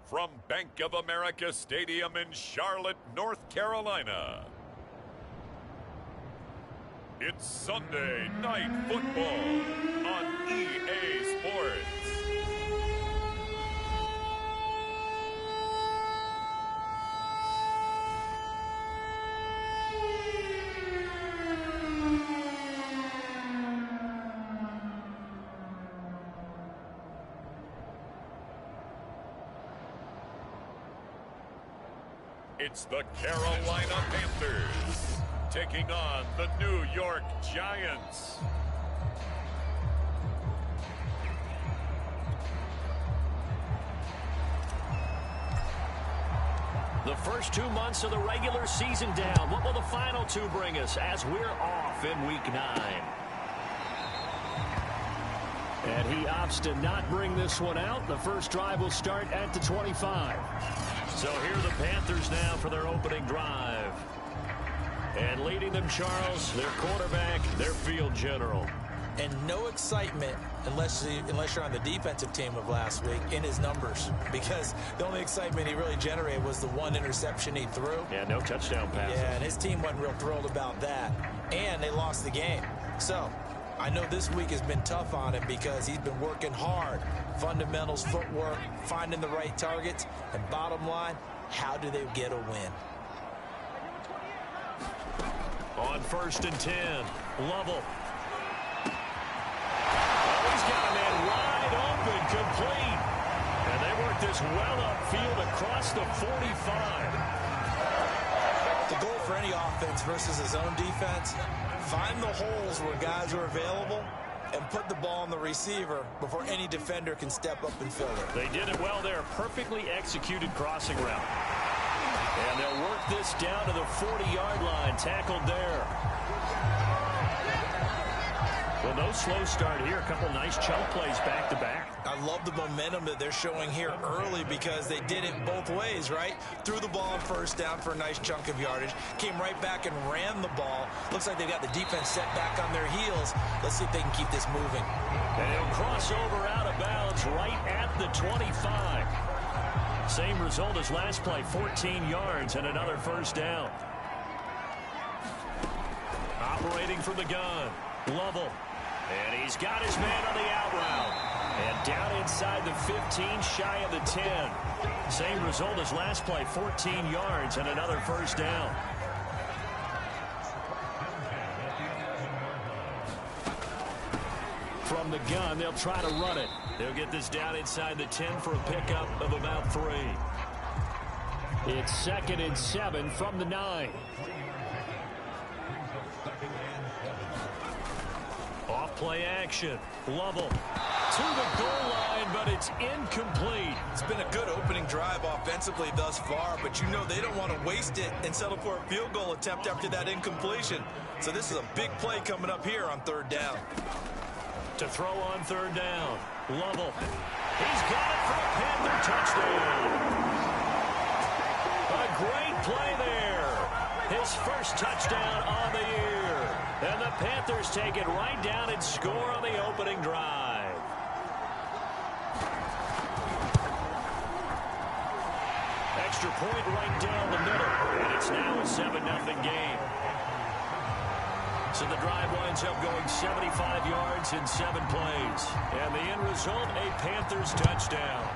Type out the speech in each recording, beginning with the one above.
from Bank of America Stadium in Charlotte, North Carolina. It's Sunday Night Football on EA Sports. It's the Carolina Panthers taking on the New York Giants. The first 2 months of the regular season down. What will the final two bring us as we're off in Week 9? And he opts to not bring this one out. The first drive will start at the 25. So here are the Panthers now for their opening drive. And leading them, Charles, their quarterback, their field general. And no excitement unless you're on the defensive team of last week in his numbers. Because the only excitement he really generated was the one interception he threw. Yeah, no touchdown pass. Yeah, and his team wasn't real thrilled about that. And they lost the game. So I know this week has been tough on him because he's been working hard. Fundamentals, footwork, finding the right targets. And bottom line, how do they get a win? On 1st and 10, Lovell. Oh, he's got a man wide open, complete. And they work this well upfield across the 45. The goal for any offense versus his own defense, find the holes where guys are available and put the ball on the receiver before any defender can step up and fill it. They did it well there. Perfectly executed crossing route. And they'll work this down to the 40-yard line. Tackled there. Well, no slow start here. A couple nice chunk plays back-to-back. I love the momentum that they're showing here early because they did it both ways, right? Threw the ball on first down for a nice chunk of yardage. Came right back and ran the ball. Looks like they've got the defense set back on their heels. Let's see if they can keep this moving. And he'll cross over out of bounds right at the 25. Same result as last play, 14 yards and another first down. Operating from the gun, Lovell. And he's got his man on the out route. And down inside the 15, shy of the 10. Same result as last play, 14 yards and another first down. From the gun, they'll try to run it. They'll get this down inside the 10 for a pickup of about 3. It's 2nd and 7 from the 9. Off play action. Lovell to the goal line, but it's incomplete. It's been a good opening drive offensively thus far, but you know they don't want to waste it and settle for a field goal attempt after that incompletion. So this is a big play coming up here on 3rd down. To throw on 3rd down, Lovell. He's got it for a Panther touchdown. A great play there. His first touchdown on the year. And the Panthers take it right down and score on the opening drive. Extra point right down the middle. And it's now a 7-0 game. So the drive winds up going 75 yards in 7 plays. And the end result, a Panthers touchdown.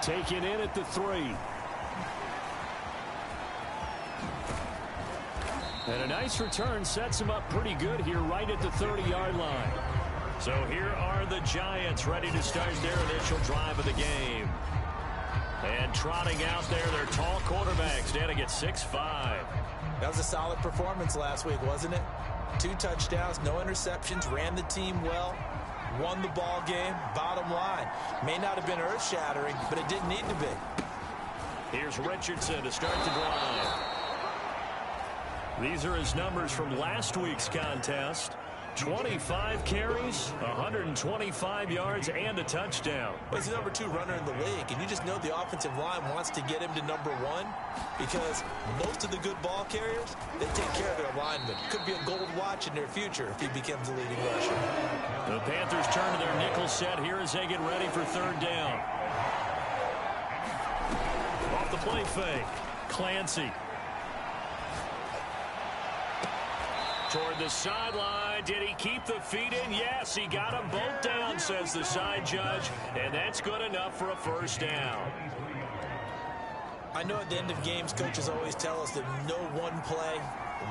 Taken in at the 3. And a nice return sets him up pretty good here right at the 30-yard line. So here are the Giants ready to start their initial drive of the game. And trotting out there, their tall quarterback standing at 6'5". That was a solid performance last week, wasn't it? 2 touchdowns, no interceptions, ran the team well, won the ball game. Bottom line, may not have been earth-shattering, but it didn't need to be. Here's Richardson to start the drive. These are his numbers from last week's contest. 25 carries, 125 yards, and a touchdown. Well, he's the #2 runner in the league, and you just know the offensive line wants to get him to #1 because most of the good ball carriers, they take care of their linemen. Could be a gold watch in their future if he becomes the leading rusher. The Panthers turn to their nickel set here as they get ready for 3rd down. Off the play fake, Clancy. Toward the sideline. Did he keep the feet in? Yes, he got them both down, says the side judge, and that's good enough for a 1st down. I know at the end of games, coaches always tell us that no one play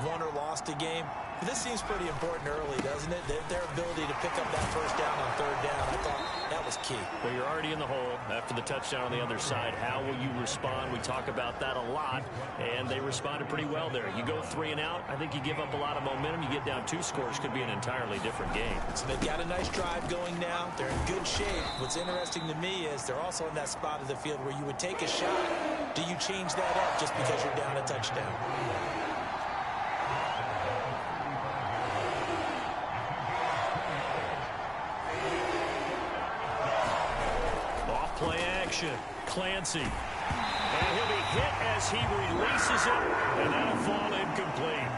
won or lost a game. But this seems pretty important early, doesn't it? Their ability to pick up that 1st down on 3rd down, I thought that was key. Well, you're already in the hole after the touchdown on the other side. How will you respond? We talk about that a lot, and they responded pretty well there. You go 3 and out, I think you give up a lot of momentum. You get down 2 scores, could be an entirely different game. So they've got a nice drive going now. They're in good shape. What's interesting to me is they're also in that spot of the field where you would take a shot. Do you change that up just because you're down a touchdown? Play action, Clancy. And he'll be hit as he releases it, and that'll fall incomplete.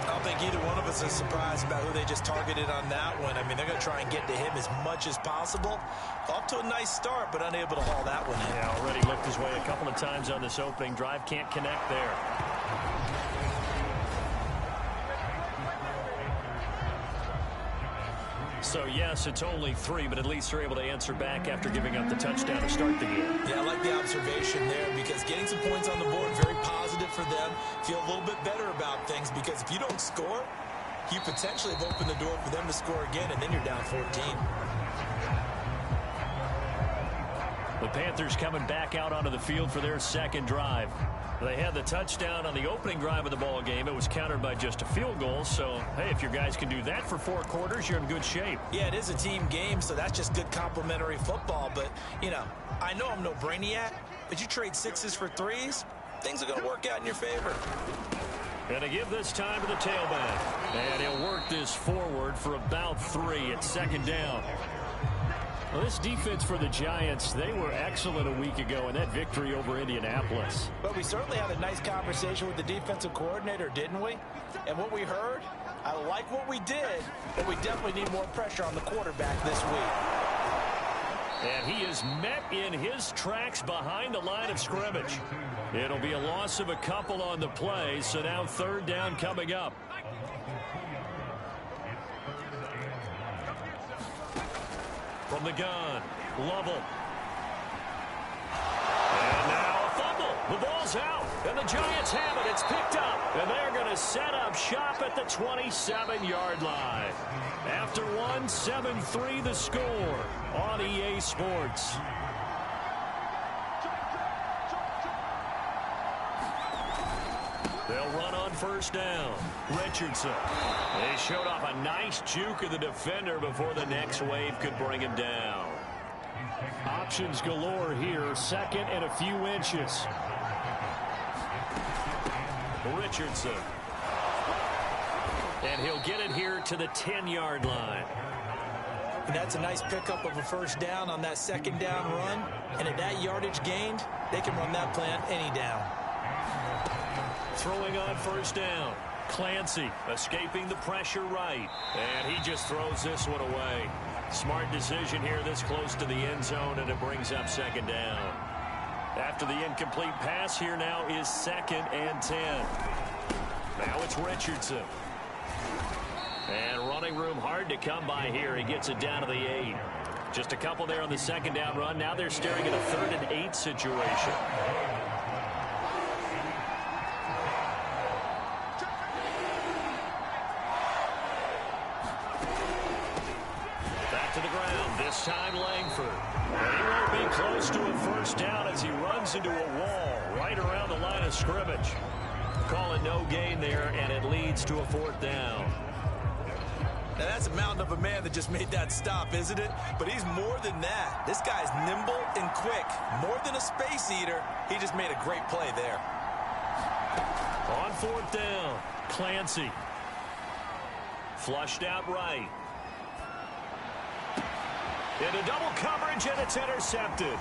I don't think either one of us is surprised about who they just targeted on that one. I mean, they're going to try and get to him as much as possible. Off to a nice start, but unable to haul that one in. Yeah, already looked his way a couple of times on this opening drive. Can't connect there. So, yes, it's only 3, but at least they're able to answer back after giving up the touchdown to start the game. Yeah, I like the observation there because getting some points on the board, very positive for them. Feel a little bit better about things because if you don't score, you potentially have opened the door for them to score again, and then you're down 14. The Panthers coming back out onto the field for their 2nd drive. They had the touchdown on the opening drive of the ball game. It was countered by just a field goal. So, hey, if your guys can do that for 4 quarters, you're in good shape. Yeah, it is a team game, so that's just good complementary football. But, you know, I know I'm no brainiac, but you trade 6s for 3s, things are going to work out in your favor. Going to give this time to the tailback. And he'll work this forward for about 3 at 2nd down. Well, this defense for the Giants, they were excellent a week ago in that victory over Indianapolis. But we certainly had a nice conversation with the defensive coordinator, didn't we? And what we heard, I like what we did, but we definitely need more pressure on the quarterback this week. And he is met in his tracks behind the line of scrimmage. It'll be a loss of a couple on the play, so now 3rd down coming up. From the gun, Lovell. And now a fumble. The ball's out, and the Giants have it. It's picked up, and they're going to set up shop at the 27-yard line. After 1, 7-3 the score on EA Sports. They'll run on 1st down. Richardson. They showed off a nice juke of the defender before the next wave could bring him down. Options galore here. 2nd and a few inches. Richardson. And he'll get it here to the 10-yard line. And that's a nice pickup of a 1st down on that 2nd down run. And at that yardage gained, they can run that plan any down. Throwing on 1st down. Clancy escaping the pressure right. And he just throws this one away. Smart decision here this close to the end zone, and it brings up 2nd down. After the incomplete pass, here now is 2nd and 10. Now it's Richardson. And running room hard to come by here. He gets it down to the 8. Just a couple there on the 2nd down run. Now they're staring at a 3rd and 8 situation. This time Langford. And he won't be close to a 1st down as he runs into a wall right around the line of scrimmage. Call it no gain there, and it leads to a 4th down. Now that's a mountain of a man that just made that stop, isn't it? But he's more than that. This guy's nimble and quick. More than a space eater, he just made a great play there. On 4th down, Clancy. Flushed out right. Into double coverage, and it's intercepted.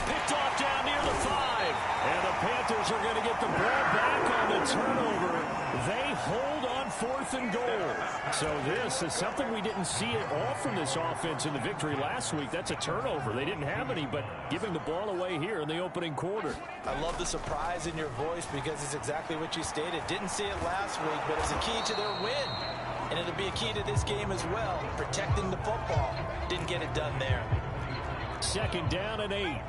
Picked off down near the 5. And the Panthers are going to get the ball back on the turnover. They hold on 4th and goal. So this is something we didn't see at all from this offense in the victory last week. That's a turnover. They didn't have any, but giving the ball away here in the opening quarter. I love the surprise in your voice because it's exactly what you stated. Didn't see it last week, but it's a key to their win. And it'll be a key to this game as well, protecting the football. Didn't get it done there. 2nd down and 8.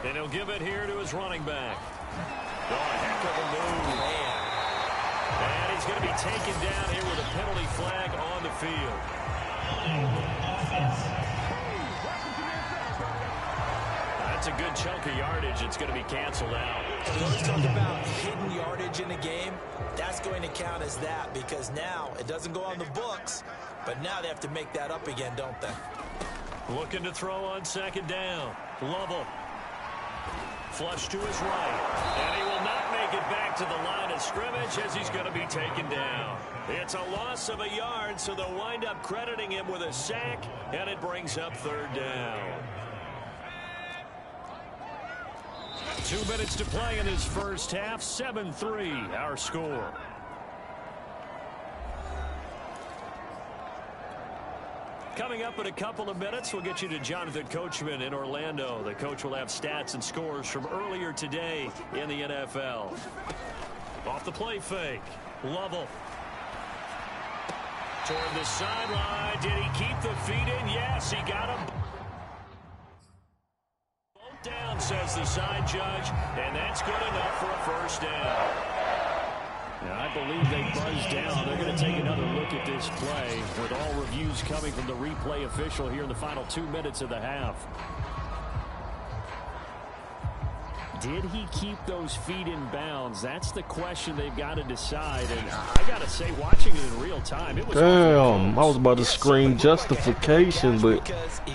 And he'll give it here to his running back. Oh, a heck of a move. Man. And he's going to be taken down here with a penalty flag on the field. That's a good chunk of yardage. It's going to be canceled out. We always talk about hidden yardage in a game. That's going to count as that because now it doesn't go on the books, but now they have to make that up again, don't they? Looking to throw on 2nd down. Lovell. Flush to his right. And he will not make it back to the line of scrimmage as he's going to be taken down. It's a loss of a yard, so they'll wind up crediting him with a sack, and it brings up 3rd down. 2 minutes to play in his first half. 7-3, our score. Coming up in a couple of minutes, we'll get you to Jonathan Coachman in Orlando. The coach will have stats and scores from earlier today in the NFL. Off the play fake. Lovell. Toward the sideline. Did he keep the feet in? Yes, he got him. Both down, says the side judge, and that's good enough for a 1st down. Now, I believe they buzzed down. They're going to take another look at this play with all reviews coming from the replay official here in the final 2 minutes of the half. Did he keep those feet in bounds? That's the question they've got to decide. And I got to say, watching it in real time, it was... Damn, I was about to scream justification, but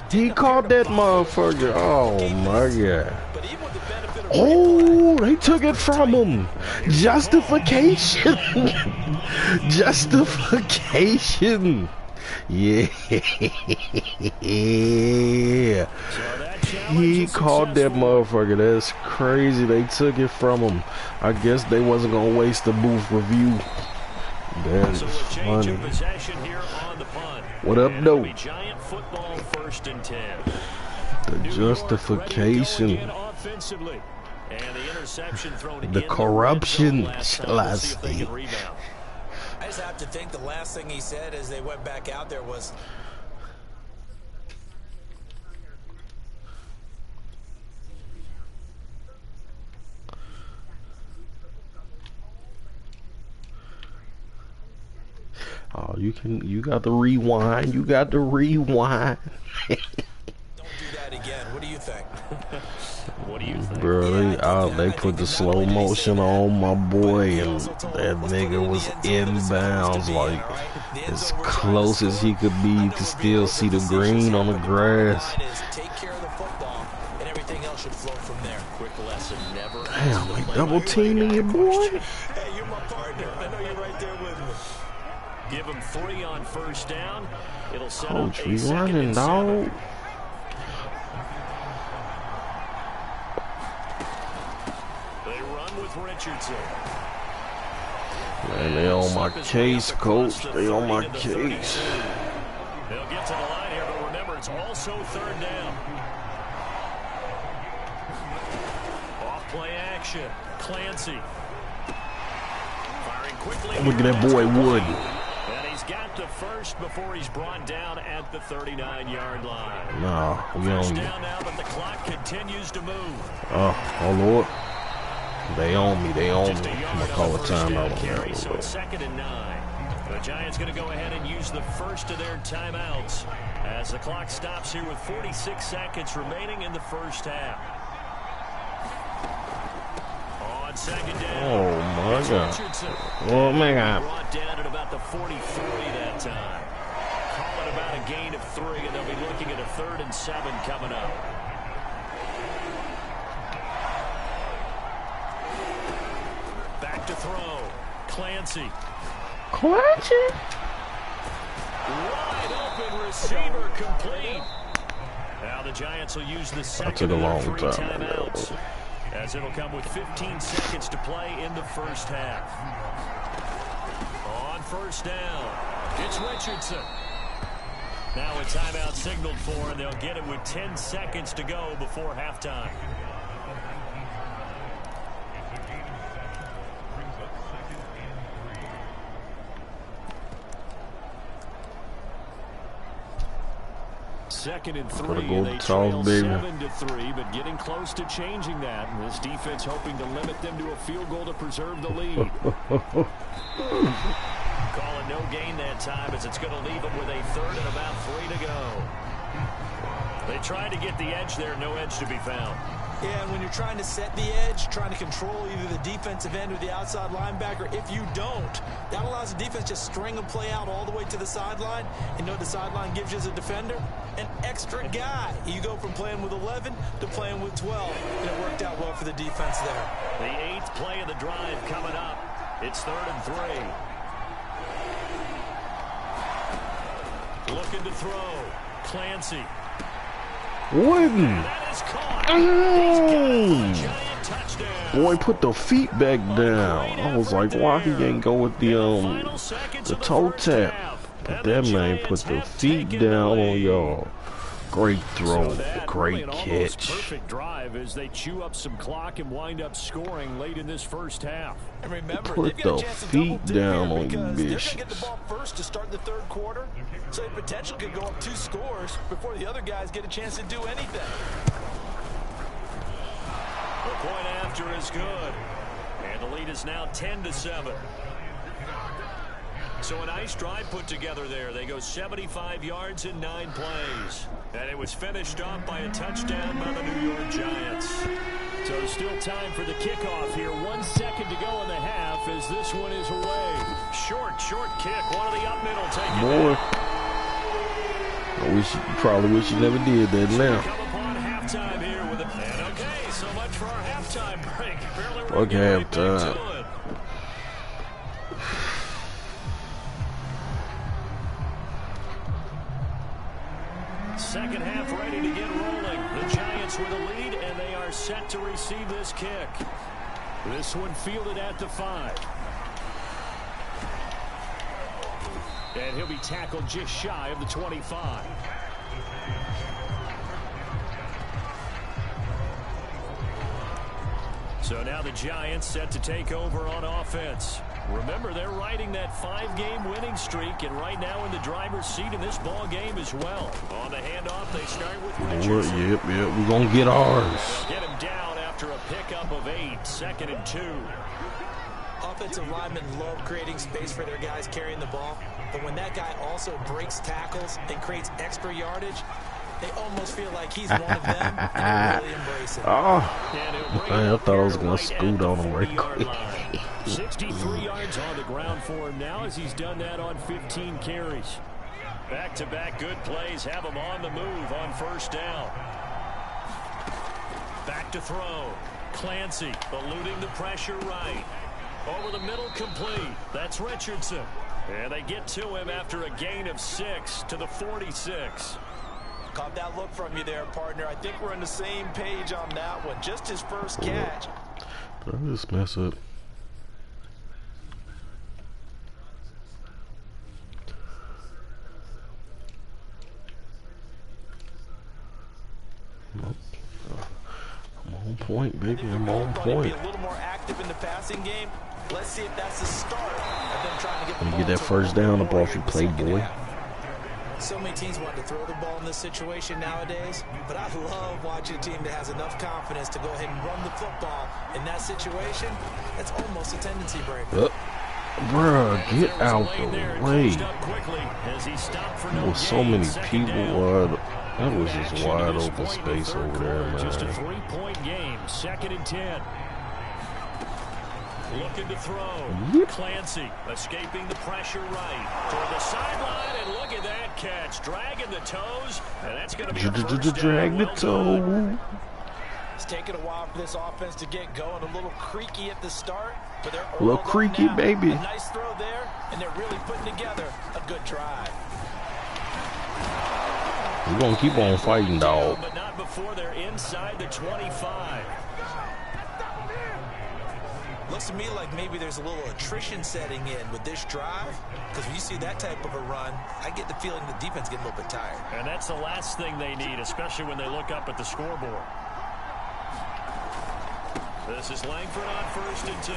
he caught that motherfucker. Oh, my God. Oh, they took it from him. Justification. Justification. Yeah. He caught that motherfucker. That's crazy. They took it from him. I guess they wasn't going to waste the booth review. That is funny. What up, though? The justification. The corruption, shall I say. I just have to think the last thing he said as they went back out there was, oh, you got the rewind. You got the rewind. don't do that again. What do you think? What do you think? Bro, they put the slow motion on my boy, and that nigga was inbounds, like as close as he could be. You could still see the green on the grass. Take care of the football, and everything else should flow from there. Quick lesson: never. Damn, like double teaming your boy. Hey, you're my partner. I know you're right there with me. Give him 3 on 1st down. It'll set Coach, up we a 2nd running, and dog. 7. They run with Richardson. Man, they on my case, coach. They on my case. They'll get to the line here, but remember, it's also 3rd down. Off play action. Clancy. Firing quickly. Look at that boy Wood. And he's got to first before he's brought down at the 39-yard line. Nah, we First on. down now, but the clock continues to move. Oh Lord. They own me. They own me. Just a I'm yard gonna on call the a first down timeout on carry, that. so it's 2nd and 9. The Giants going to go ahead and use the first of their timeouts as the clock stops here with 46 seconds remaining in the first half. On 2nd down. Oh my God. Richardson. Oh my God. Brought down at about the 43 that time. Call it about a gain of 3, and they'll be looking at a 3rd and 7 coming up. back to throw. Clancy. Clancy. Wide open receiver complete. Now the Giants will use the second of their 3 timeouts, as it'll come with 15 seconds to play in the first half. On first down, it's Richardson. Now a timeout signaled for, and they'll get it with 10 seconds to go before halftime. Second and 3, and they trail 7-3, but getting close to changing that. And this defense hoping to limit them to a field goal to preserve the lead. Call it no gain that time, as it's going to leave them with a third and about 3 to go. They tried to get the edge there, no edge to be found. Yeah, and when you're trying to set the edge, trying to control either the defensive end or the outside linebacker, if you don't, that allows the defense to string a play out all the way to the sideline. And know what the sideline gives you as a defender? An extra guy. You go from playing with 11 to playing with 12, and it worked out well for the defense there. The 8th play of the drive coming up. It's 3rd and 3. Looking to throw. Clancy. Wooden. Boy, put the feet back down. I was like, why he ain't go with the toe tap? But that man put the feet down on y'all. Great throw, great catch. Perfect drive as they chew up some clock and wind up scoring late in this first half. And remember, put the feet down on you, bitch. They're going to get the ball first to start the 3rd quarter, so the potential could go up 2 scores before the other guys get a chance to do anything. The point after is good, and the lead is now 10-7. So a nice drive put together there. They go 75 yards in 9 plays. And it was finished off by a touchdown by the New York Giants. So still time for the kickoff here. 1 second to go in the half as this one is away. Short kick. One of the up middle taking boy. Probably wish you never did that now. Come upon halftime here with and okay, so much for our halftime break. Fuck halftime. Second half ready to get rolling. The Giants with a lead, and they are set to receive this kick. This one fielded at the 5. And he'll be tackled just shy of the 25. So now the Giants set to take over on offense. Remember, they're riding that 5-game winning streak, and right now in the driver's seat in this ball game as well. On the handoff, they start with Richardson. Yep, we're going to get ours. They'll get him down after a pickup of 8, 2nd and 2. Offensive linemen love creating space for their guys carrying the ball, but when that guy also breaks tackles and creates extra yardage, they almost feel like he's one of them, and they really embrace it. Oh, I thought I was going to scoot on him right quick. 63 yards on the ground for him now as he's done that on 15 carries. Back-to-back good plays have him on the move on first down. Back to throw. Clancy eluding the pressure right. Over the middle complete. That's Richardson. And they get to him after a gain of 6 to the 46. Caught that look from you there, partner. I think we're on the same page on that one. Just his first catch. Did I just mess up? I'm on point, baby. I'm on point. Be a little more active in the passing game. Let's see if that's the start of them trying to get the ball. Get that first down up off your play, boy. So many teams want to throw the ball in this situation nowadays, but I love watching a team that has enough confidence to go ahead and run the football. In that situation, that's almost a tendency breaker. Bruh, get out the way. There was so many people. That was just wide open space over there, man. Just a 3-point game. 2nd and 10. Looking to throw. Clancy escaping the pressure right toward the sideline, and look at that catch, dragging the toes, and that's going to be a first drag the toe. It's taken a while for this offense to get going, a little creaky at the start, but they're A little creaky, now. baby. A nice throw there, and they're really putting together a good drive. We're gonna keep on fighting, dog. But not before they're inside the 25. Looks to me like maybe there's a little attrition setting in with this drive, because when you see that type of a run, I get the feeling the defense getting a little bit tired. And that's the last thing they need, especially when they look up at the scoreboard. This is Langford on 1st and 10.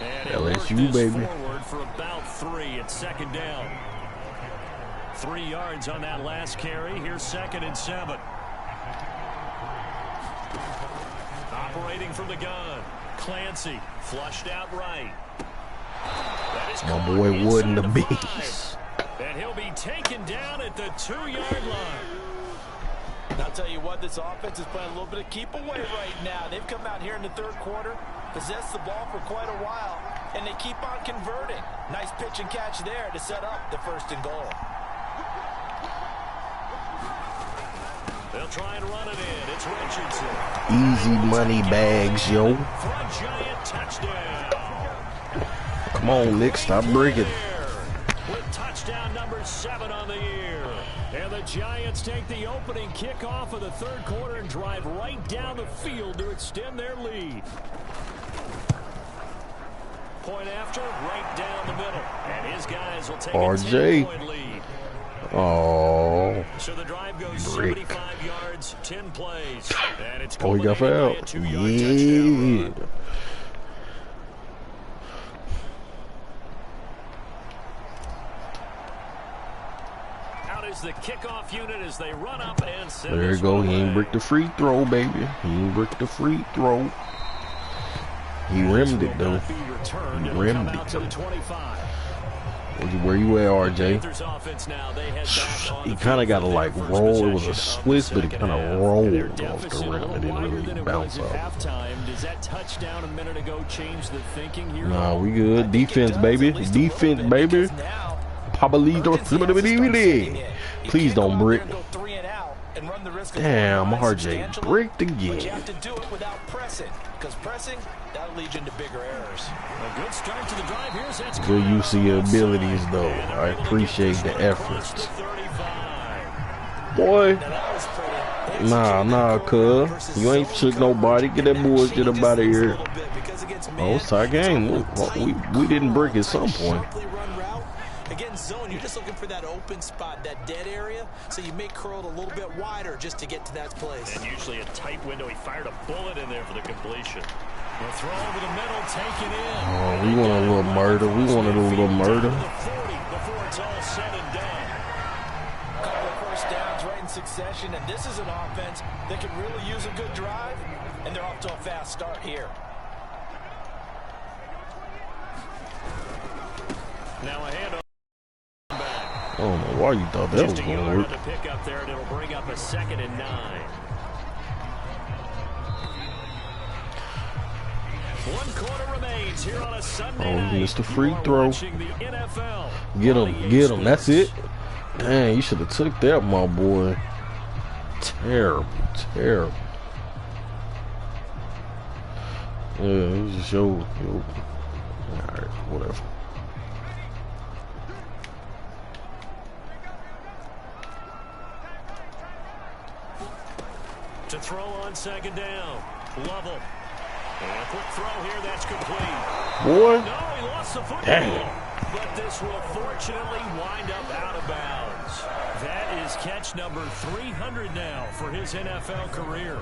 And he'll work LSU, this baby. forward for about 3. It's 2nd down. 3 yards on that last carry. Here's 2nd and 7. Operating from the gun. Clancy flushed out right. My boy Wood and the Beast. And he'll be taken down at the 2-yard line. And I'll tell you what, this offense is playing a little bit of keep away right now. They've come out here in the 3rd quarter, possessed the ball for quite a while, and they keep on converting. Nice pitch and catch there to set up the 1st and goal. They'll try and run it in. It's Richardson. Easy money bags, yo. For a giant touchdown. Come on, Nick, stop breaking. With touchdown number 7 on the year. And the Giants take the opening kickoff of the 3rd quarter and drive right down the field to extend their lead. Point after, right down the middle. And his guys will take a 10-point lead. Oh, So the drive goes brick. 75 yards, 10 plays. And it's Oh, he got fouled. a 2-yard touchdown Yeah. run. Out is the kickoff unit as they run up and send There you this go. one He ain't away. brick the free throw, baby. He ain't brick the free throw. He rimmed it, though. Be returned. He It'll rimmed come out it, to the though. 25. Where you at, RJ? Panthers offense now, they head back on He the kind of field got to for like their first roll. It was a possession of Swiss, the but it second kind of half. rolled Their off deficit the a rim. little It didn't wider really than it bounce was at off. halftime. Does that touchdown a minute ago change the thinking here? Nah, we good. Defense, baby. Defense, baby. Pablito. Please don't brick. Damn, RJ bricked again. But you have to do it without pressing, because pressing, that'll lead you into bigger errors. A good start to the drive. Here's that's Good use of your abilities, though. I appreciate the efforts. Boy. Nah, cuz. You ain't shook nobody. Get that bullshit up out of here. Oh, it's our game. We didn't brick at some point. Against zone, you're just looking for that open spot, that dead area, so you may curl it a little bit wider just to get to that place. And usually a tight window. He fired a bullet in there for the completion. The throw over the middle, taken in. Oh, we want a little murder. We wanted a little murder. Before it's all said and done. A couple of first downs right in succession, and this is an offense that can really use a good drive, and they're off to a fast start here. Now a handoff. I don't know why you thought that was going to work. To pick up there, and it'll bring up a 2nd and 9. One quarter remains here on a Sunday Oh, night. he missed a free You are throw. watching the NFL. Get him. That's it. Dang, you should have took that, my boy. Terrible. Yeah, it just showed. Alright, whatever. To throw on 2nd down. Lovell. And a quick throw here. That's complete. Boy. No, he lost the football. Dang. But this will fortunately wind up out of bounds. That is catch number 300 now for his NFL career.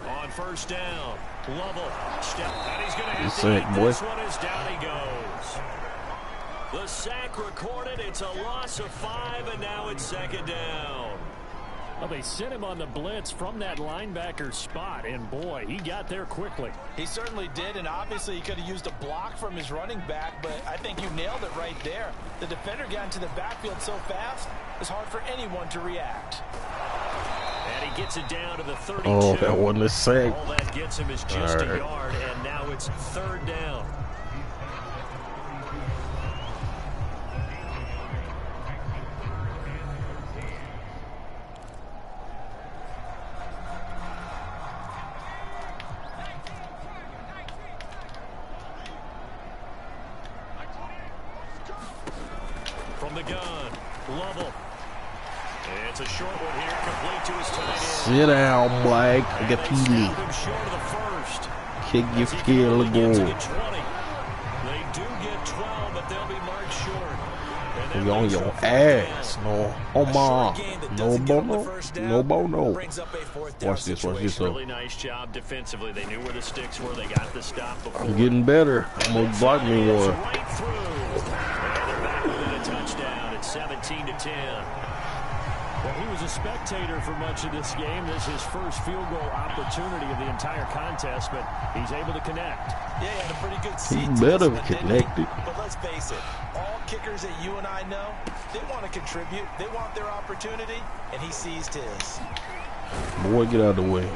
On 1st down, Lovell step, and he's going to have to eat this one as down he goes. The sack recorded. It's a loss of 5, and now it's 2nd down. Well, they sent him on the blitz from that linebacker spot, and boy, he got there quickly. He certainly did, and obviously he could have used a block from his running back, but I think you nailed it right there. The defender got into the backfield so fast, it's hard for anyone to react. And he gets it down to the 32. Oh, that wasn't a sack. All that gets him is just a yard, and now it's 3rd down. the gun. Lovell. It's a short one here, complete to his tight end. Sit down, Mike. Get Peely. Short of the first. Kick your field goal. They do get 12, but they'll be marked short. We on your ass. No, oh my. No bono. No bono. Watch this. Watch this. Really nice job defensively. They knew where the sticks were. They got the stop before. I'm getting better. I'm gonna block me one. Right through. And they're back within a touchdown. It's 17-10. Well, he was a spectator for much of this game. This is his first field goal opportunity of the entire contest, but he's able to connect. Yeah, he had a pretty good seat. He better connect it. But let's face it, all kickers that you and I know, they want to contribute. They want their opportunity, and he seized his. Boy, get out of the way.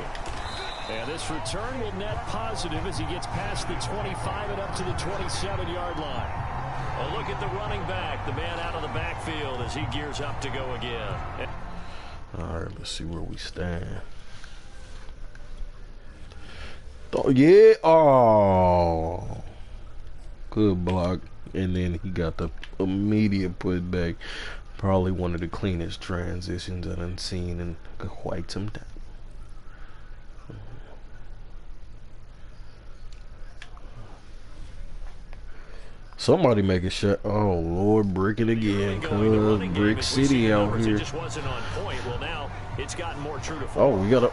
And this return will net positive as he gets past the 25 and up to the 27-yard line. A look at the running back, the man out of the backfield as he gears up to go again. All right, let's see where we stand. Oh, yeah. Oh. Good block. And then he got the immediate putback. Probably one of the cleanest transitions I've seen in quite some time. Somebody make a shot. Oh, Lord, bricking again. Cause Brick City out here. Oh, we got a...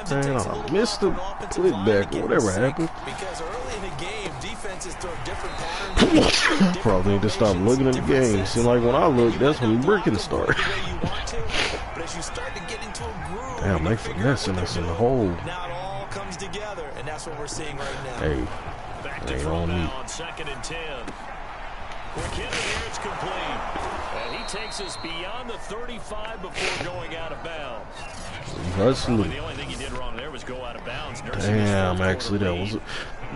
Man, I missed the clip back. Whatever happened. Because early in the game, defenses throw different patterns. Probably need to stop looking at the game. Seems like when I look, that's when bricking start. Damn, they finessing us in the hole. Now it all comes together, and that's what we're seeing right now. Hey. Back to throw now on 2nd and 10. McKinnon here, it's complete. And he takes us beyond the 35 before going out of bounds. Hustling. The only thing he did wrong there was go out of bounds. Damn, actually, that was...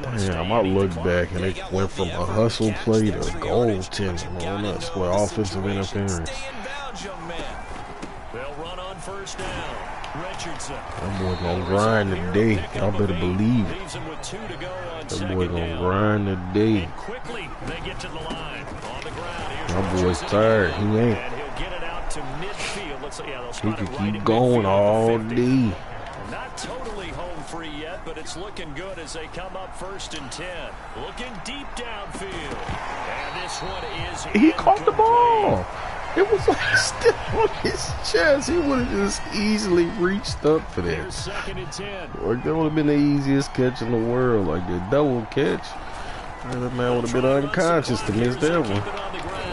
Damn, I looked back and it went from a hustle play to goaltending. Man, that's where offensive interference. They'll run on 1st down. Richardson. That boy gonna grind today. Y'all better believe it. That boy gonna grind today. Quickly, they get to the line. On the ground. My boy's tired. He ain't. And he'll get it out to midfield. Looks like, yeah, he could keep going all day. Not totally home free yet, but it's looking good as they come up 1st and 10. Looking deep downfield. And this one is he caught the ball. It was like still on his chest. He would have just easily reached up for that. 2nd and 10. Or that would have been the easiest catch in the world, like the double catch. That man would have been unconscious to miss that one.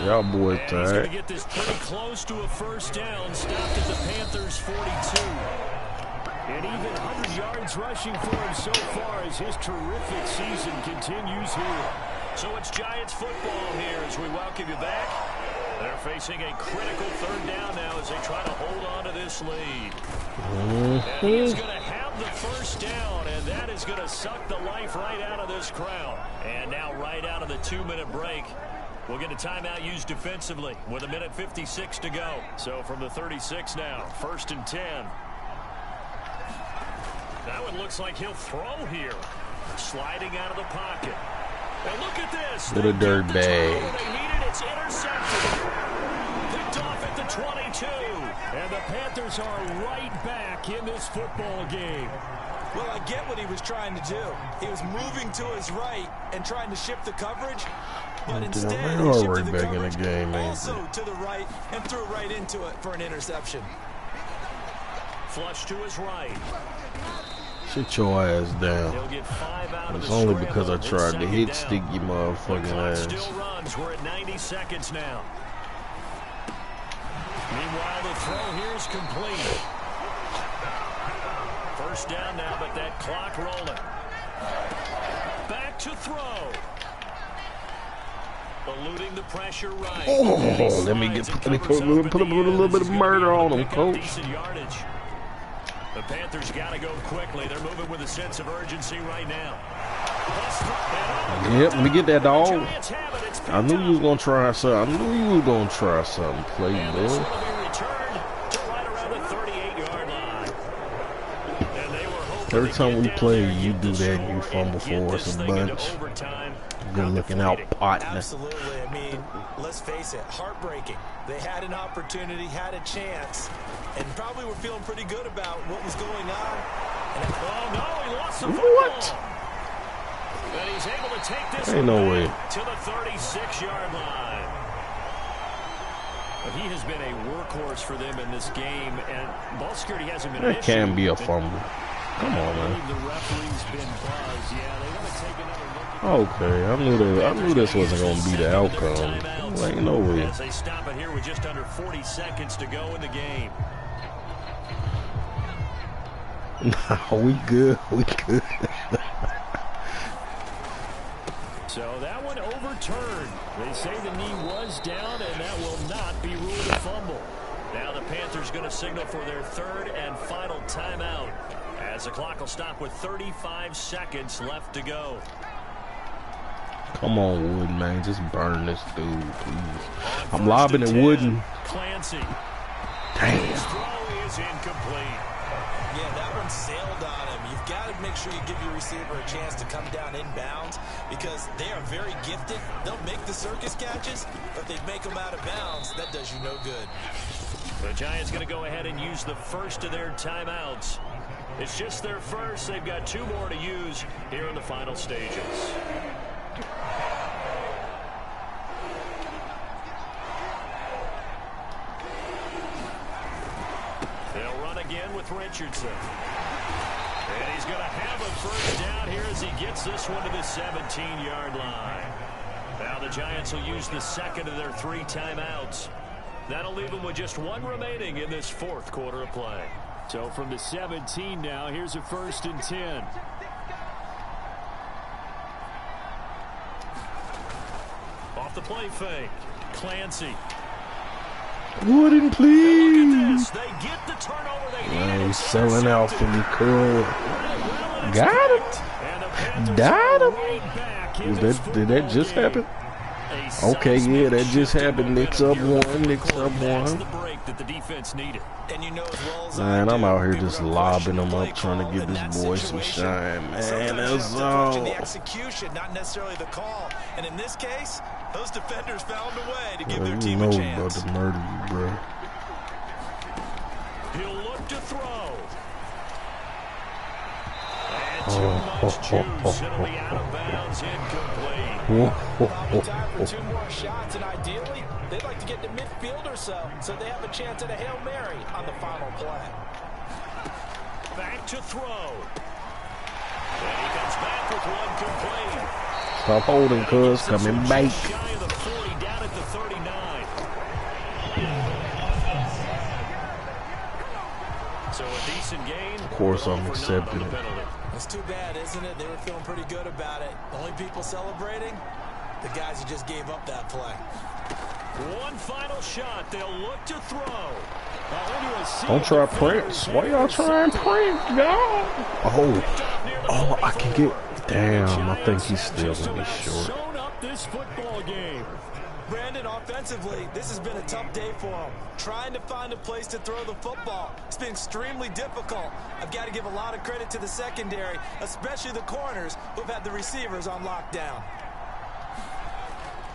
Y'all boys tired. He's going to get this pretty close to a 1st down. Stopped at the Panthers' 42. And even 100 yards rushing for him so far as his terrific season continues here. So it's Giants football here as we welcome you back. They're facing a critical 3rd down now as they try to hold on to this lead. And he is going to have the 1st down, and that is going to suck the life right out of this crowd. And now right out of the 2-minute break, we'll get a timeout used defensively with 1:56 to go. So from the 36 now, 1st and 10. That one looks like he'll throw here. Sliding out of the pocket. And look at this. What a dirt bag. They need it. It's intercepted. Picked off at the 22. And the Panthers are right back in this football game. Well, I get what he was trying to do. He was moving to his right and trying to shift the coverage. But instead, he shifted the coverage also to the right and threw right into it for an interception. Flush to his right. Sit your ass down. He'll get 5 out It's of only because I tried to hit stick your motherfucking ass. Still runs. We're at 90 seconds now. Meanwhile, the throw here is complete. 1st down now, but that clock rolling. Back to throw. Eluding the pressure right. Oh, let me put a little bit of murder on him, coach. The Panthers got to go quickly. They're moving with a sense of urgency right now. Yep, let me get that dog. I knew you was gonna try something. I knew you was gonna try something. Play, boy. Every time we play, you do that. You fumble for us a bunch. Good looking out, partner. Absolutely. I mean, let's face it, heartbreaking. They had an opportunity, had a chance, and probably were feeling pretty good about what was going on. And oh no, he lost the football. What? And he's able to take this Ain't no way. to the 36-yard line. He has been a workhorse for them in this game, and ball security hasn't been an issue. That can be a fumble. Come on, man. The referee's been buzzed. Yeah, they want to take another look. Okay, I knew this wasn't gonna be the outcome. Well, ain't no way. As they stop it here with just under 40 seconds to go in the game. Nah, we good. We good. So that one overturned. They say the knee was down, and that will not be ruled a fumble. Now the Panthers going to signal for their third and final timeout, as the clock will stop with 35 seconds left to go. Come on, Wood, man. Just burn this dude, please. I'm lobbing it, Wooden. Clancy. Damn. His throw is incomplete. yeah, that one sailed on him. You've got to make sure you give your receiver a chance to come down inbounds because they are very gifted. They'll make the circus catches, but they make them out of bounds. That does you no good. The Giants going to go ahead and use the first of their timeouts. It's just their first. They've got 2 more to use here in the final stages. They'll run again with Richardson. And he's going to have a first down here as he gets this one to the 17-yard line. Now the Giants will use the second of their 3 timeouts. That'll leave them with just 1 remaining in this 4th quarter of play. So from the 17 now, here's a 1st and 10. Off the play fake. Clancy. Wooden, please. They get the turnover they Man, need. he's selling out for me, curl. Got it. Got him. Did that just happen? Okay, yeah, that just happened. Knicks up 1. Knicks up 1. Man, I'm out here just lobbing them up, trying to give this boy some shine. Man, that's all. The execution, not necessarily the call. And in this case, those defenders found a way to give their team a chance. About to murder you, bro. He'll look to throw. And too much juice. It'll be out of bounds, incomplete. Probably time for 2 more shots, and ideally, they'd like to get to midfield or so they have a chance at a Hail Mary on the final play. Back to throw. And he comes back with 1 complete. Stop holding, cuz. Coming back. Shy of the 40, down at the 39. So a decent gain. Of course I'm accepting it. It's too bad, isn't it? They were feeling pretty good about it. The only people celebrating, the guys who just gave up that play. 1 final shot. They'll look to throw. Don't try Prince. Why y'all trying Prince, y'all? Oh, I can get. Damn, I think he's still gonna be short. Shown up this football game. Brandon, offensively, this has been a tough day for him. Trying to find a place to throw the football. It's been extremely difficult. I've got to give a lot of credit to the secondary, especially the corners who've had the receivers on lockdown.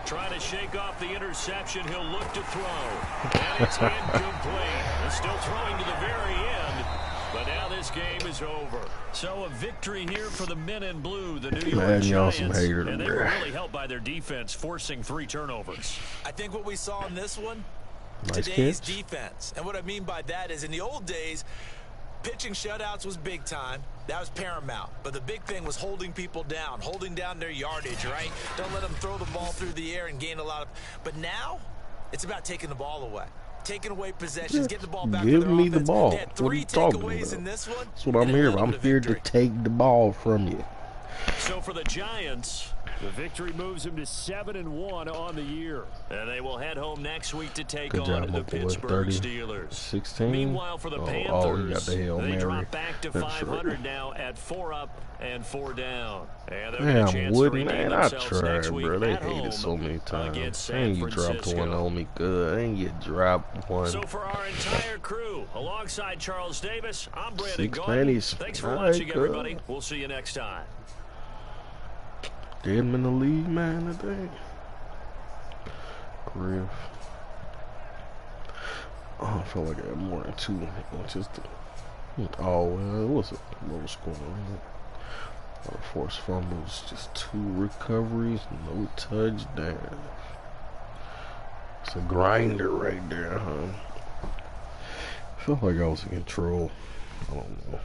Trying to shake off the interception. He'll look to throw. And it's incomplete. He's still throwing to the very end. But now this game is over. So a victory here for the men in blue, the New York Giants. Some haters, and they were really helped by their defense, forcing 3 turnovers. I think what we saw in this one, nice today's catch. defense. And what I mean by that is in the old days, pitching shutouts was big time. That was paramount. But the big thing was holding people down, holding down their yardage, right? Don't let them throw the ball through the air and gain a lot of... But now, it's about taking the ball away. Taking away possessions, getting the ball back. Give me the ball. They had What are 3 you talking takeaways about? in this one. That's what I'm here. I'm here to take the ball from you. So for the Giants, The victory moves them to 7-1 on the year. And they will head home next week to take Good on job, the my boy. Pittsburgh 30, Steelers. 16. Meanwhile, for the He got Panthers, the Hail they Mary. drop back to That's 500 right. now at 4 up and 4 down. And they'll get a Damn, chance to Wooden, redeem man, I themselves next tried, week bro. They at hate home it so many times. against San And you dropped Francisco. one on me good. And you dropped one. So for our entire crew, alongside Charles Davis, I'm Brandon 6 Gaudin. pennies. Thanks for All watching, right, everybody. good. We'll see you next time. Dead him in the lead, man, today. Griff. Oh, I feel like I had more than 2. Just oh, well, it was a low score. A lot of forced fumbles, just 2 recoveries, no touchdown. It's a grinder right there, huh? I felt like I was in control. I don't know.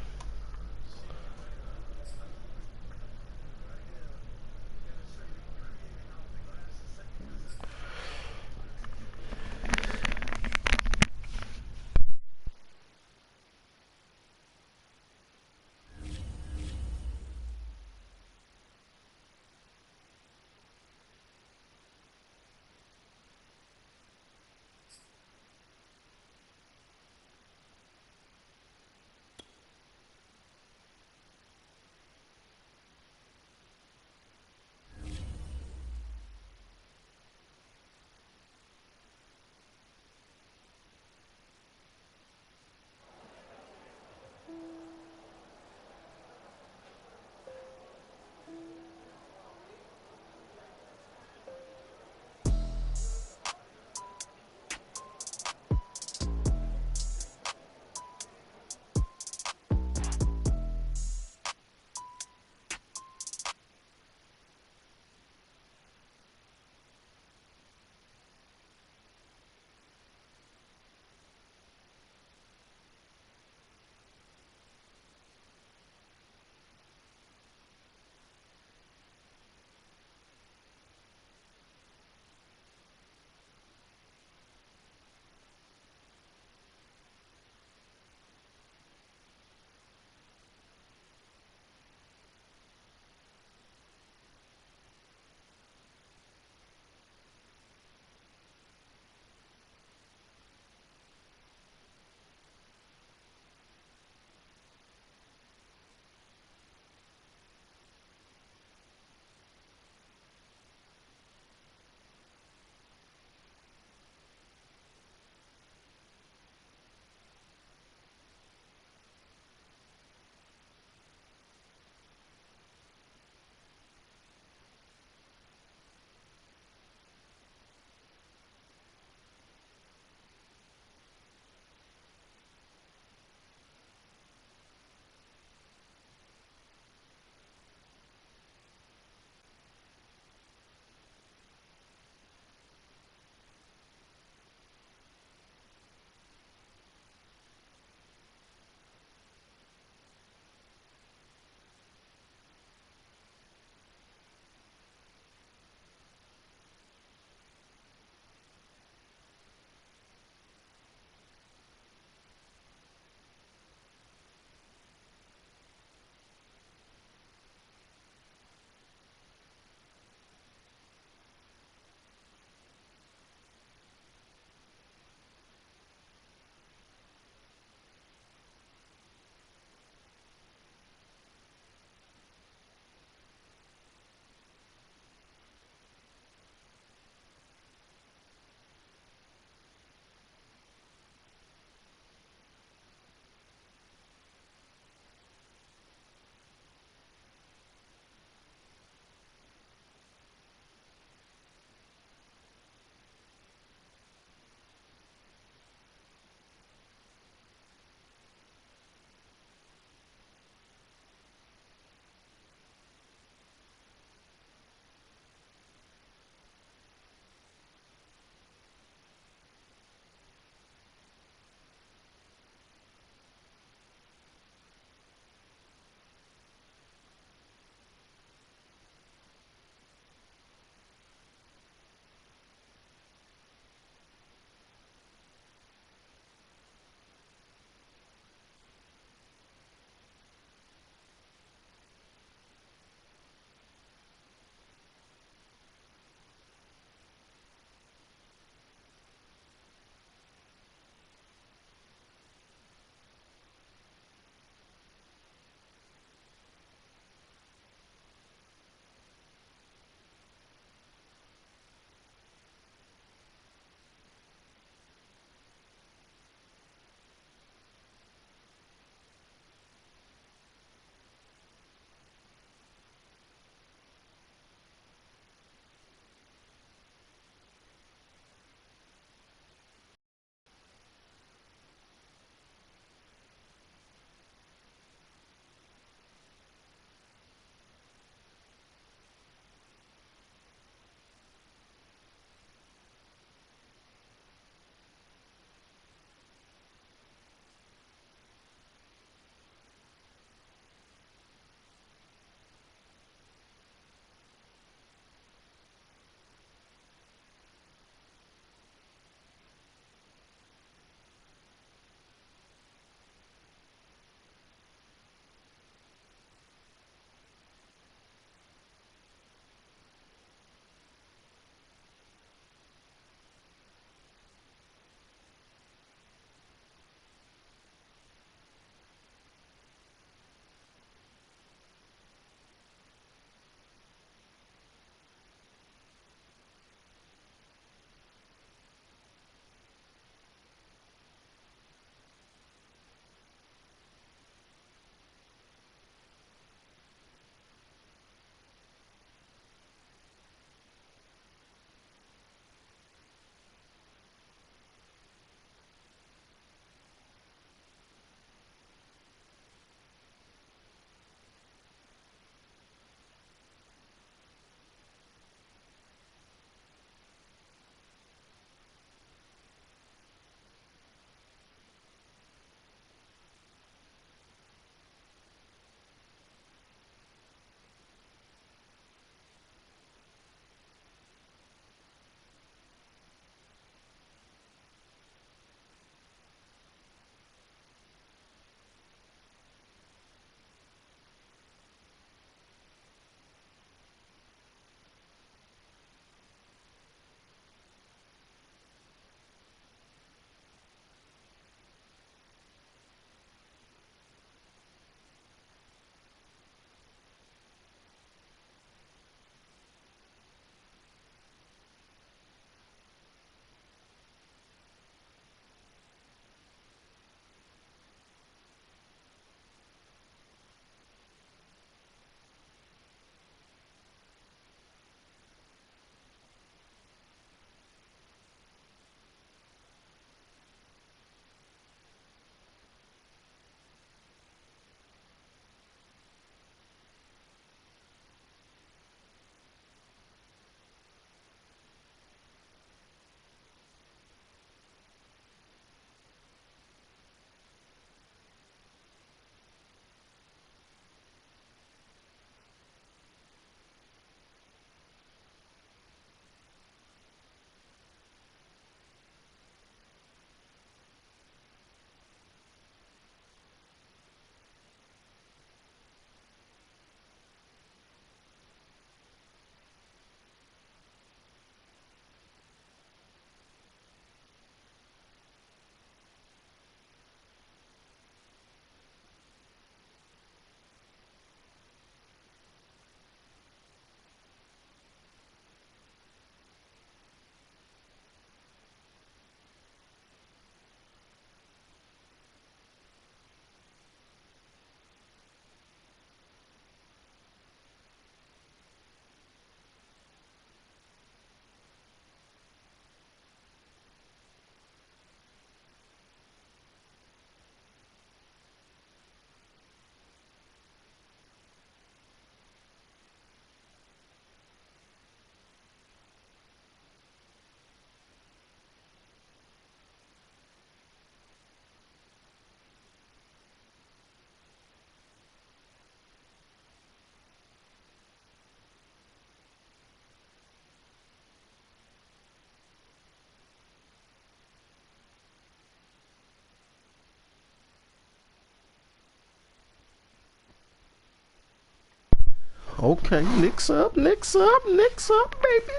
Okay, Knicks up, Knicks up, Knicks up, baby.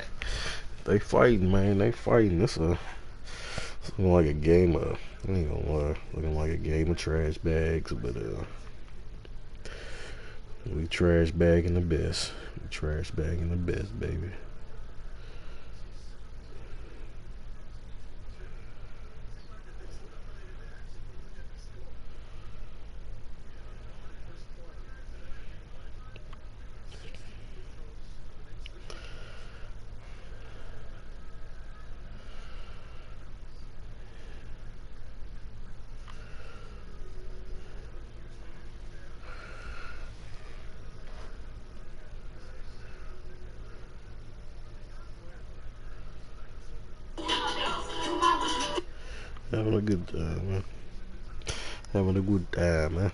They fighting, man. They fighting. It's looking like a game of, I ain't gonna lie, looking like a game of trash bags, but we trash bagging the best. We trash bagging the best, baby. Having a good time, man. Having a good time, man.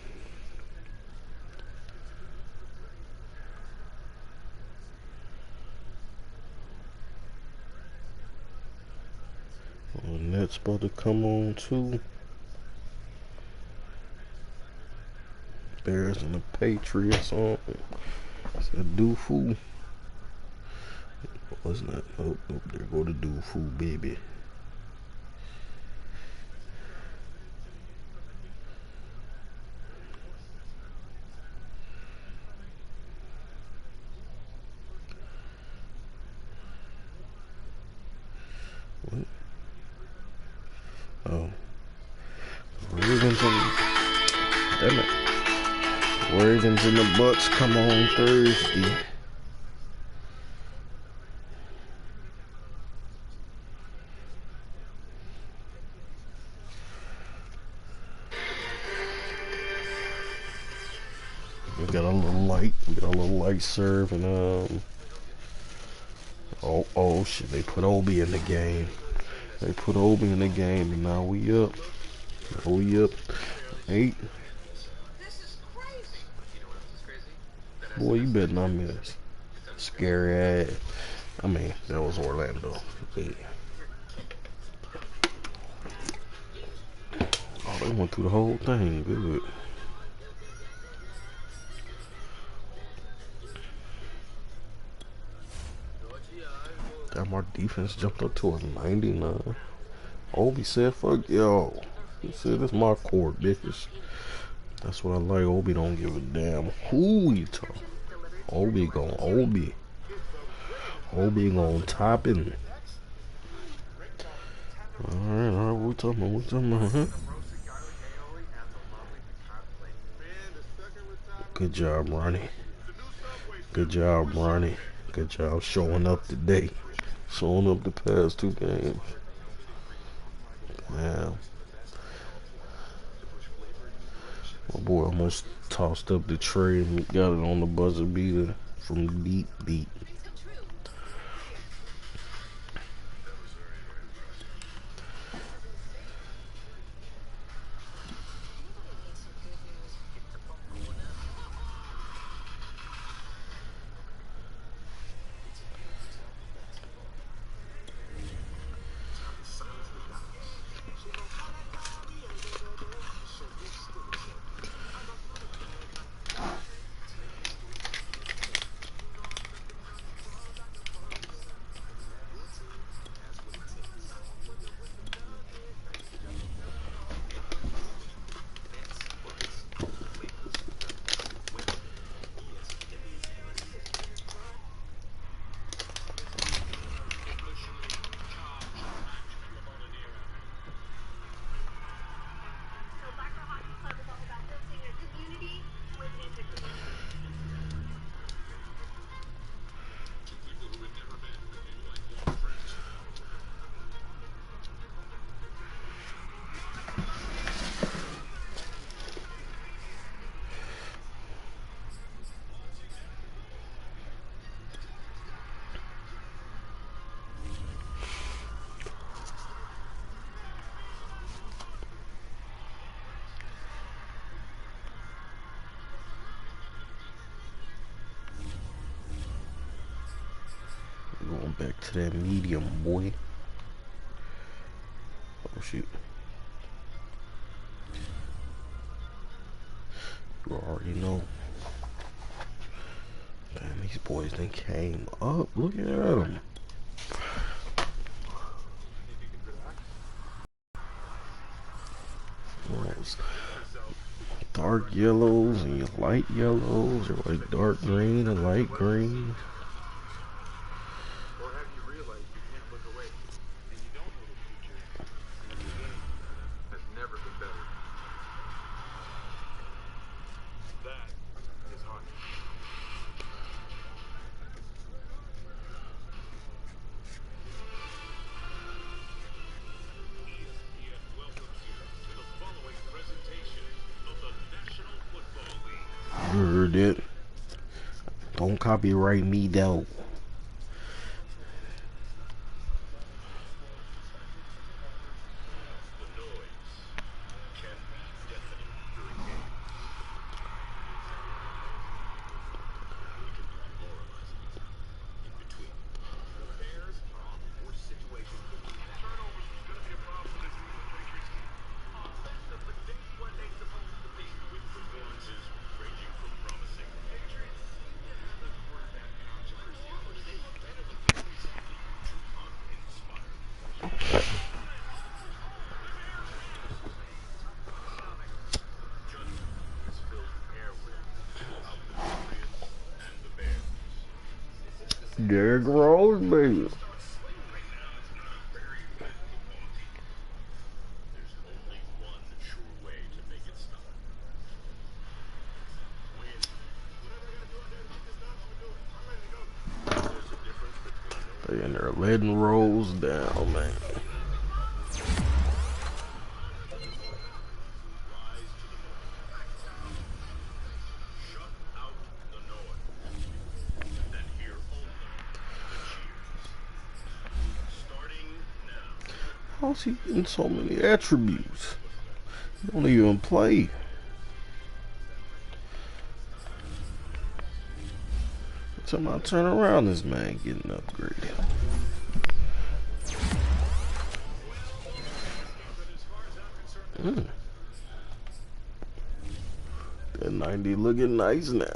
Oh, Nets about to come on too. Bears and the Patriots on. It's a doofoo. What's that? Oh, there go the doofoo, baby. What? Oh. Ravens and damn it. Ravens and the Bucks come on Thursday. We got a little light. We got a little light serve and oh shit! They put Obi in the game. They put Obi in the game, and now we up. Now we up 8. Boy, you better not miss. Scary ass. I mean, that was Orlando. Yeah. Oh, they went through the whole thing. Good. Damn, our defense jumped up to a 99. Obi said, fuck yo. He said, this my court, bitches. That's what I like. Obi don't give a damn who he talk. Obi gon' Obi. Obi gon' top him. Alright, what we talking about, huh? Good job, Ronnie. Good job, Ronnie. Good job showing up today. Showing up the past 2 games. Yeah. My boy almost tossed up the tray and got it on the buzzer beater from deep. Going back to that medium, boy. Oh shit. You already know. Man, these boys they came up. Look at them. Dark yellows and light yellows, or like dark green and light green. Or have you realized you can't look away and you don't know the future, and the game has never been better. That is hockey. ESPN welcomes you to the following presentation of the National Football League. You heard it. Don't copyright me though. The noise can be deafening during games. It can be demoralizing in between. The Bears are on the worst situation. Turnovers is going to be a problem for this New England Patriots team. Offensively, they do what they're supposed to be, with performances ranging from promising. Patriots seem to have a quarterback controversy, but they better than too uninspired. Derrick Rose, baby. They in there letting Rose down, man. How's he getting so many attributes? He don't even play. Every time I turn around, this man getting upgraded. That 90 looking nice now.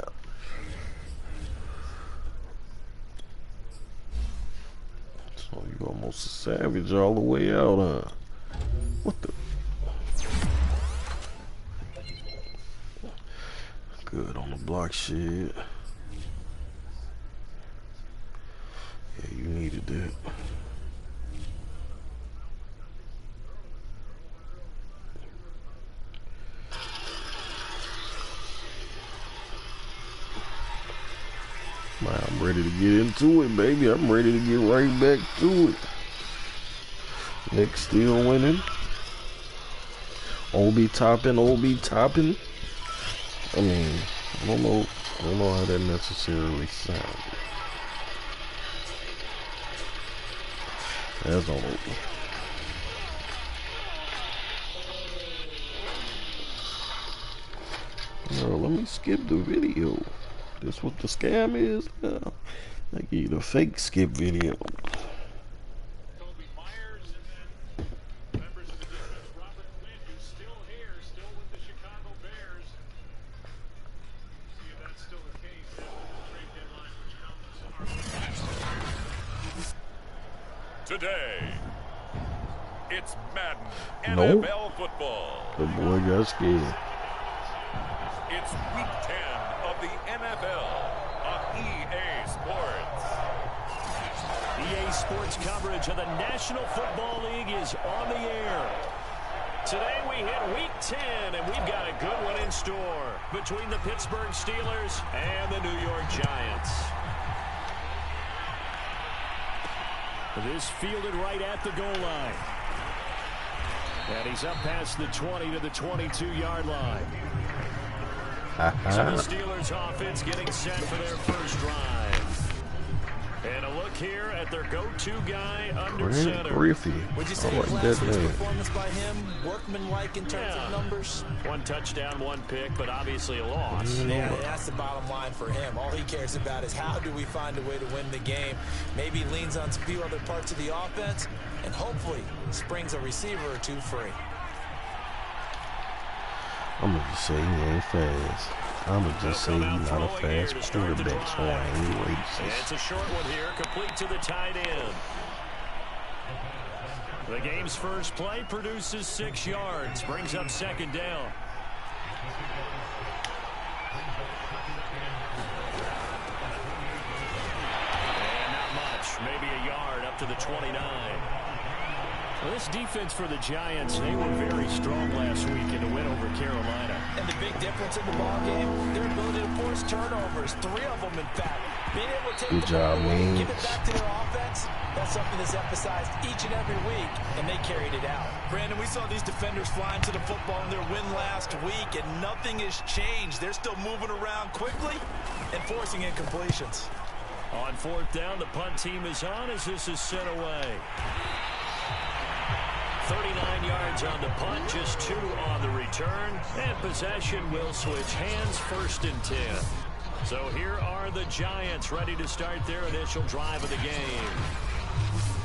So you almost a savage all the way out, huh? What the? Good on the block shit. Yeah, you needed that. Man, I'm ready to get into it, baby. I'm ready to get right back to it. Nick still winning. OB topping, OB topping. I mean, I don't know how that necessarily sounds. That's all over. No, let me skip the video. This what the scam is now. They give you the fake skip video. Today, it's Madden Nope. NFL football. The boy got scared. It's Week 10 of the NFL on EA Sports. EA Sports coverage of the National Football League is on the air. Today we hit Week 10, and we've got a good one in store between the Pittsburgh Steelers and the New York Giants. This fielded right at the goal line. And he's up past the 20 to the 22-yard line. So the Steelers offense getting set for their first drive. And a look here at their go-to guy under Grant center. Would you I say like last that week's name. performance by him, workmanlike in terms of numbers? One touchdown, one pick, but obviously a loss. Yeah, that's the bottom line for him. All he cares about is how do we find a way to win the game. Maybe he leans on a few other parts of the offense, and hopefully springs a receiver or two free. I'm gonna just say he ain't fast. I'ma just say he's not a fast quarterback, so I ain't And racist. it's a short one here, complete to the tight end. The game's first play produces 6 yards, brings up second down. And not much, maybe a yard up to the 29. Well, this defense for the Giants, they were very strong last week in the win over Carolina. And the big difference in the ball game, their ability to force turnovers, 3 of them in fact. Being able to take Good the job, ball away, man. give it back to their offense, that's something that's emphasized each and every week, and they carried it out. Brandon, we saw these defenders flying to the football in their win last week, and nothing has changed. They're still moving around quickly and forcing incompletions. On 4th down, the punt team is on as this is sent away. 39 yards on the punt, just 2 on the return, and possession will switch hands, 1st and 10. So here are the Giants ready to start their initial drive of the game.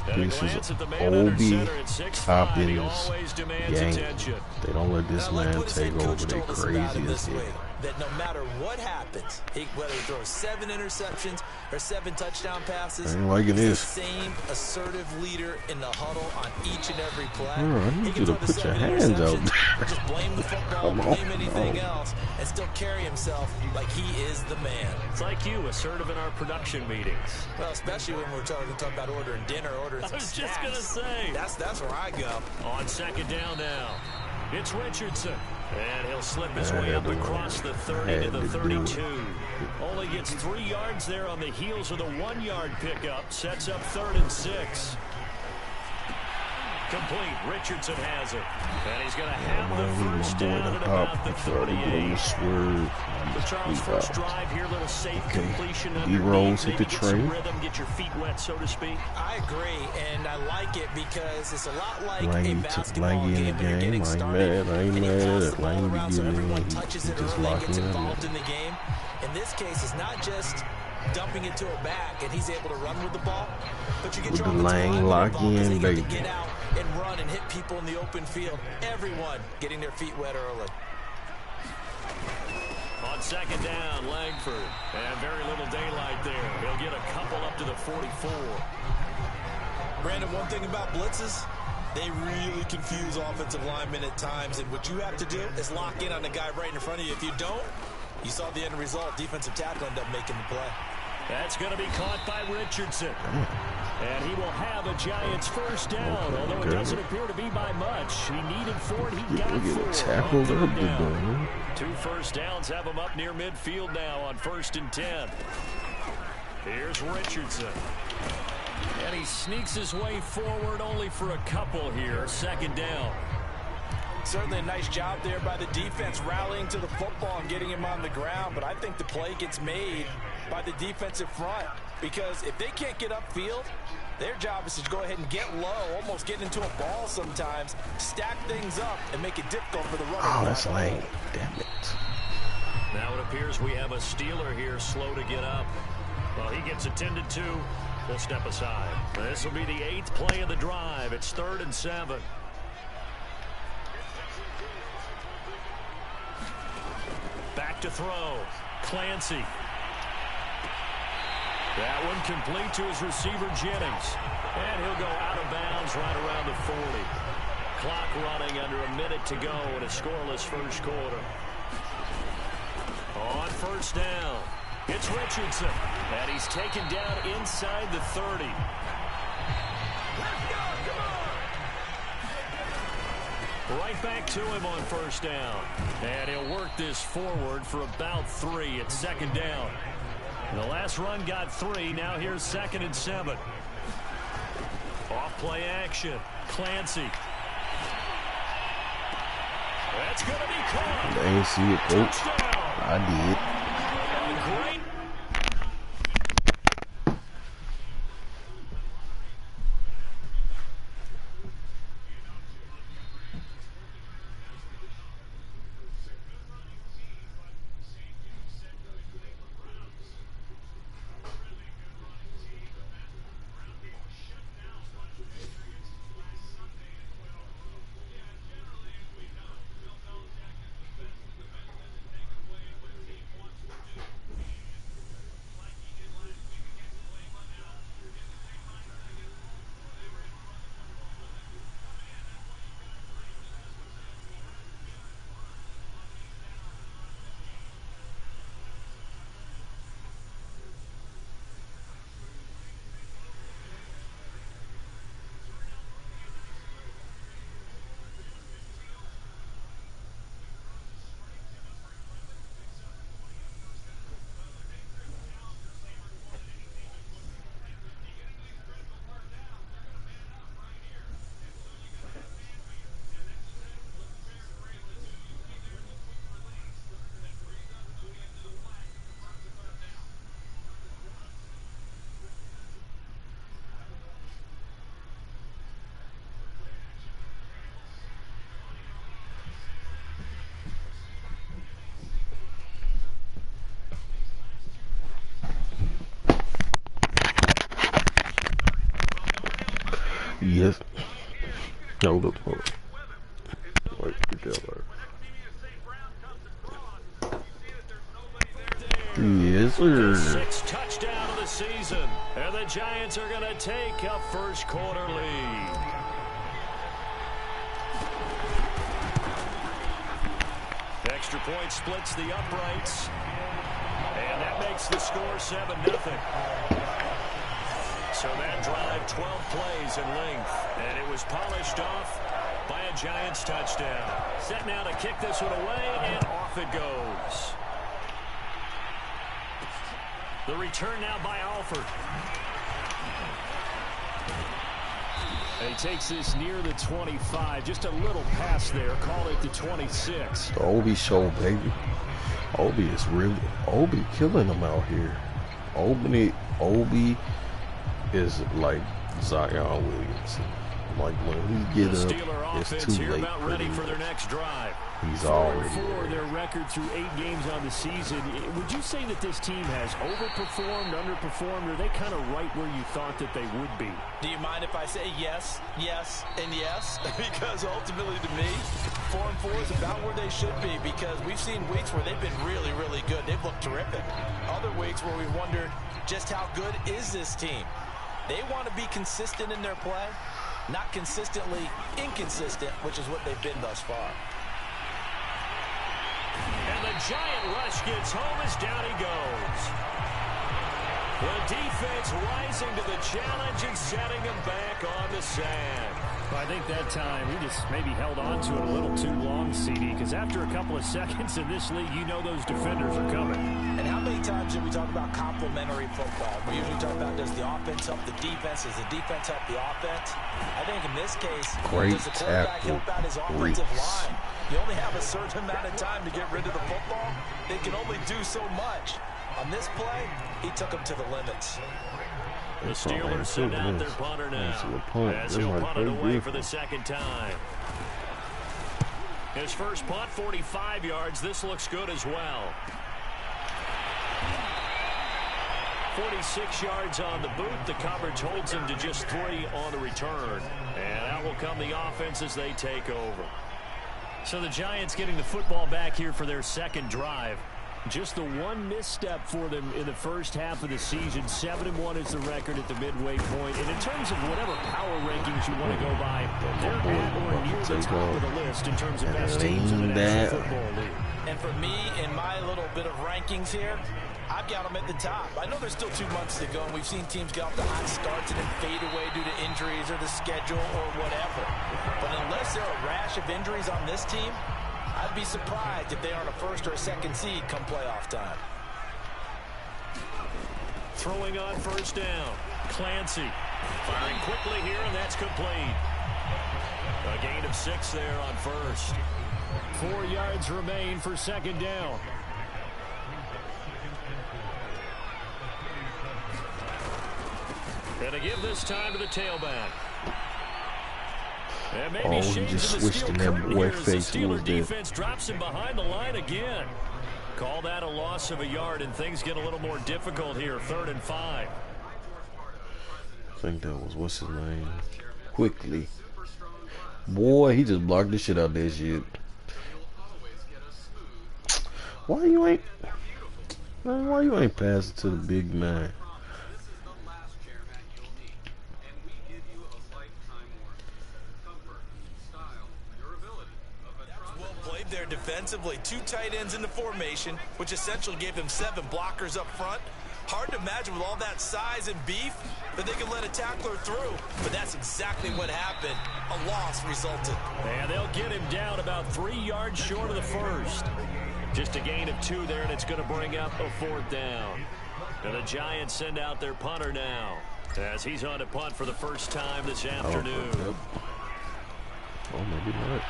And a This glance is at the man under OB center at 6'5", he Hopkins always demands gang. attention. They don't let this And I like man what his take head over. coach They told us about crazy him as this hell. week, that no matter what happens, whether he throws 7 interceptions or 7 touchdown passes, I ain't liking he's this. the same assertive leader in the huddle on each and every play. Bro, I He need can you to throw the put your 7 hands out interceptions, there. just blame the football, Come on, blame anything no. else, and still carry himself like he is the man. It's like you, assertive in our production meetings. Well, especially when we're talking about ordering dinner, ordering some I was just snacks. going to say. That's where I go. On 2nd down now, it's Richardson. And he'll slip his way up across the 30 to the 32. Only gets 3 yards there on the heels of the 1-yard pickup. Sets up 3rd and 6. Complete. Richardson has it. And he's going to have the first down at about the 48. The Charles first drive here, little safe completion D-Rose underneath. hit Maybe the get some tray. rhythm, get your feet wet, so to speak. I agree, and I like it because it's a lot like Langy a took basketball Langy in game the when you're game. getting I ain't started. mad. I ain't and you mad pass at the ball Langy around so getting everyone in. touches He it just early and locked gets in. involved in the game. In this case, it's not just dumping it to a back and he's able to run with the ball, but you get With your the offensive Lang linemen lock involved 'cause in, they get to baby. get out and run and hit people in the open field. Everyone getting their feet wet early. On 2nd down, Langford. And very little daylight there. He'll get a couple up to the 44. Brandon, one thing about blitzes, they really confuse offensive linemen at times, and what you have to do is lock in on the guy right in front of you. If you don't, you saw the end result. Defensive tackle ended up making the play. That's going to be caught by Richardson. And he will have a Giants first down, although it doesn't appear to be by much. He needed 4, and he got 4. Get tackled On up 3rd the down. ball. 2 first downs have him up near midfield now on 1st and 10. Here's Richardson. And he sneaks his way forward only for a couple here. 2nd down. Certainly a nice job there by the defense rallying to the football and getting him on the ground, but I think the play gets made by the defensive front because if they can't get upfield, their job is to go ahead and get low, almost get into a ball sometimes, stack things up, and make it difficult for the runner. Oh, that's lame. Damn it. Now it appears we have a Steeler here slow to get up. Well, he gets attended to. We'll step aside. This will be the 8th play of the drive. It's 3rd and 7. Back to throw. Clancy. That one complete to his receiver, Jennings. And he'll go out of bounds right around the 40. Clock running under a minute to go in a scoreless first quarter. On 1st down, it's Richardson. And he's taken down inside the 30. Right back to him on 1st down. And he'll work this forward for about 3 at 2nd down. The last run got 3. Now here's 2nd and 7. Off play action. Clancy. That's going to be caught. I ain't see it, coach. Touchdown. I did. A great. Yes. Hold up. Wait, get that right. Yes, The sir. 6th touchdown of the season. And the Giants are going to take a first quarter lead. Extra point splits the uprights. And that makes the score 7-0. So that drive, 12 plays in length. And it was polished off by a Giants touchdown. Set now to kick this one away, and off it goes. The return now by Alford. And he takes this near the 25. Just a little pass there. Call it the 26. The Obi show, baby. Obi killing them out here. Obi is like Zion Williamson. Like when he get up, it's too late. About ready for their next drive. He's already 4-4 their record through 8 games on the season. Would you say that this team has overperformed, underperformed, or are they kind of right where you thought that they would be? Do you mind if I say yes, yes, and yes? Because ultimately to me, 4-4 is about where they should be, because we've seen weeks where they've been really, really good. They've looked terrific. Other weeks where we've wondered just how good is this team. They want to be consistent in their play, not consistently inconsistent, which is what they've been thus far. And the Giant rush gets home as down he goes. The defense rising to the challenge and setting him back on the sand. Well, I think that time he just maybe held on to it a little too long, CD, because after a couple of seconds in this league, you know those defenders are coming. And how many times do we talk about complementary football? We usually talk about, does the offense help the defense? Does the defense help the offense? I think in this case, does the quarterback help out his offensive line? You only have a certain amount of time to get rid of the football. They can only do so much. On this play, he took them to the limits. The Steelers send out their punter now, as he'll punt it away for the second time. His first punt, 45 yards. This looks good as well. 46 yards on the boot. The coverage holds him to just 3 on the return. And out will come the offense as they take over. So the Giants getting the football back here for their second drive. Just the one misstep for them in the first half of the season. 7-1 is the record at the midway point. And in terms of whatever power rankings you want to go by, they're at or near the top of the list in terms of best teams in the National Football League. And for me, in my little bit of rankings here, I've got them at the top. I know there's still 2 months to go, and we've seen teams get off to hot starts and then fade away due to injuries or the schedule or whatever. But unless there are a rash of injuries on this team, I'd be surprised if they aren't a first or a second seed come playoff time. Throwing on first down. Clancy firing quickly here, and that's complete. A gain of 6 there on first. 4 yards remain for second down. And to give this time to the tailback. And maybe he just switched in that boy face. The Steeler defense drops him behind the line again. Call that a loss of a yard, and things get a little more difficult here. 3rd and 5. I think that was, what's his name? Quickly. Boy, he just blocked the shit out of that shit. Why you ain't passing to the big man? There defensively, 2 tight ends in the formation, which essentially gave them 7 blockers up front. Hard to imagine with all that size and beef that they could let a tackler through, but that's exactly what happened. A loss resulted. And they'll get him down about 3 yards short of the first. Just a gain of 2 there, and it's going to bring up a 4th down. And the Giants send out their punter now, as he's on to punt for the first time this afternoon. Oh, maybe not.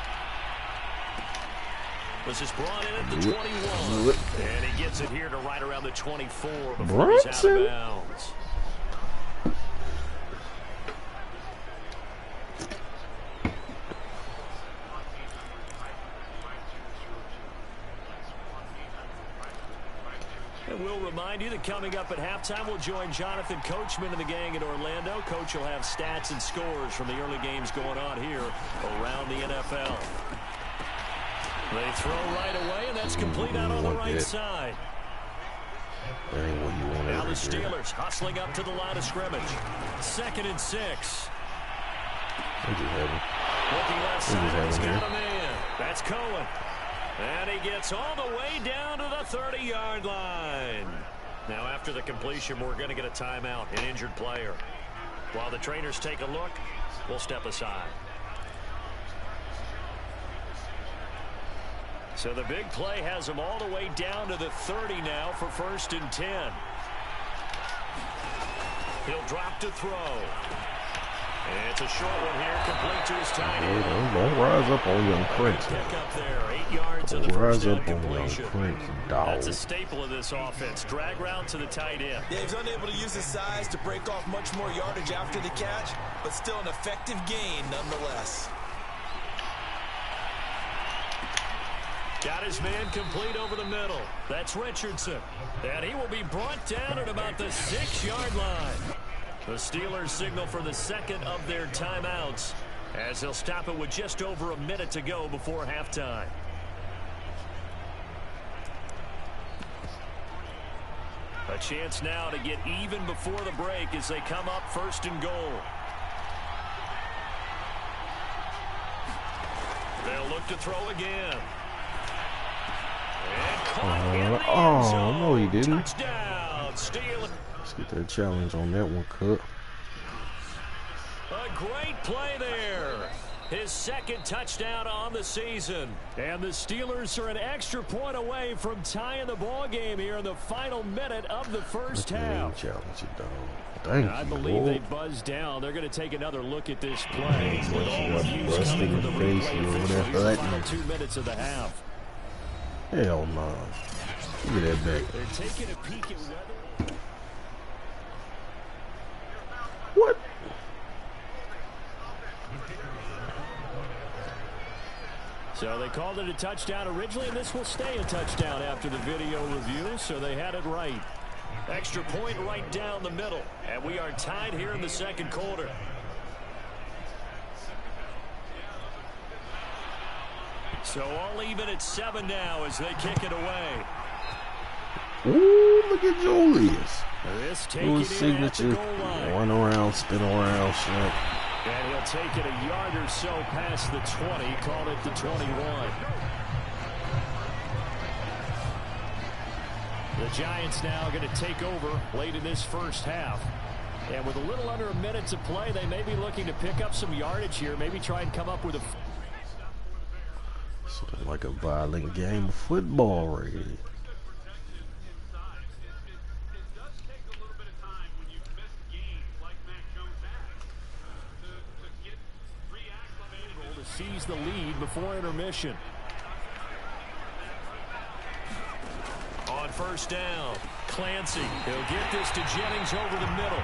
This is brought in at the 21. And he gets it here to right around the 24 before he's out of bounds. It will remain remind you that coming up at halftime, we'll join Jonathan Coachman and the gang in Orlando. Coach will have stats and scores from the early games going on here around the NFL. They throw right away, and that's complete out on the right side. That ain't what you want. Now the Steelers hustling up to the line of scrimmage. 2nd and 6. Looking left side, he's got a man. That's Cohen. And he gets all the way down to the 30-yard line. Now after the completion, we're going to get a timeout, an injured player. While the trainers take a look, we'll step aside. So the big play has him all the way down to the 30 now for 1st and 10. He'll drop to throw. And it's a short one here, complete to his tight end. Don't rise up on young Prince. Pick up there, 8 yards of the first down completion. That's a staple of this offense. Drag route to the tight end. Yeah, he's unable to use his size to break off much more yardage after the catch, but still an effective gain nonetheless. Got his man complete over the middle. That's Richardson. And he will be brought down at about the 6-yard line. The Steelers signal for the second of their timeouts as they'll stop it with just over a minute to go before halftime. A chance now to get even before the break as they come up 1st and goal. They'll look to throw again. And caught in the end zone. No, he didn't. Touchdown, Steelers. Let's get that challenge on that one, Cut. A great play there. His 2nd touchdown on the season. And the Steelers are an extra point away from tying the ball game here in the final minute of the first half. Challenge it, dog. Thank I you, believe Lord. they buzzed down. They're going to take another look at this play. With all reviews Busting coming from the the face replay or official here in the whatever. final 2 minutes of the half. Hell no. Give me that back. They're taking a peek at whether... What? So they called it a touchdown originally, and this will stay a touchdown after the video review, so they had it right. Extra point right down the middle, and we are tied here in the 2nd quarter. So all even at 7 now as they kick it away. Ooh, look at Julius. This Little taking it at the signature. goal line. One around, spin around, shit. And he'll take it a yard or so past the 20, called it the 21. The Giants now going to take over late in this first half. And with a little under a minute to play, they may be looking to pick up some yardage here, maybe try and come up with a... Sort of like a violent game of football right here. Seize the lead before intermission. On 1st down, Clancy. He'll get this to Jennings over the middle.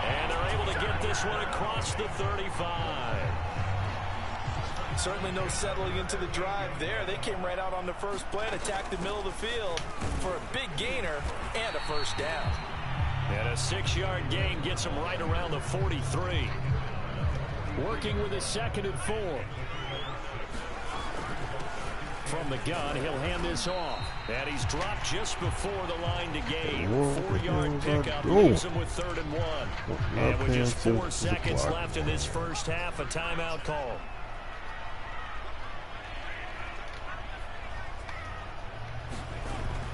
And they're able to get this one across the 35. Certainly no settling into the drive there. They came right out on the first play and attacked the middle of the field for a big gainer and a 1st down. And a 6-yard gain gets him right around the 43. Working with a 2nd and 4. From the gun, he'll hand this off. And he's dropped just before the line to gain. 4-yard pickup leaves him with 3rd and 1. And with just 4 seconds left in this first half, a timeout call.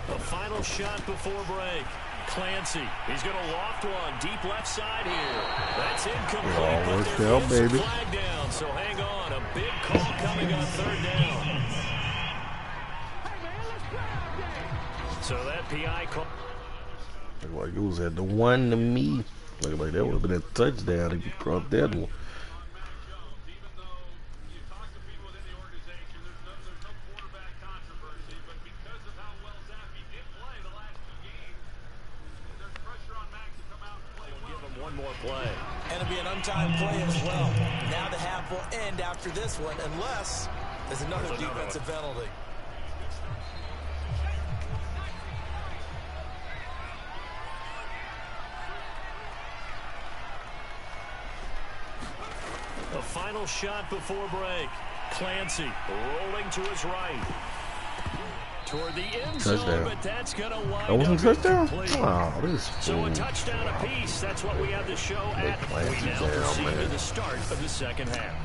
A final shot before break. Clancy, he's going to loft one deep left side here. That's incomplete, but there is a flag down, so hang on. A big call coming on 3rd down. So that PI call. Look like it was at the 1 to me. Look like that would have been a touchdown if you dropped that one. Play. And it'll be an untimed play as well. Now the half will end after this one, unless there's another defensive penalty. final shot before break. Clancy rolling to his right. Toward the end zone, but that's going to wind up incomplete. Oh, this So a touchdown apiece. That's what we have to show at. We now proceed to the start of the second half.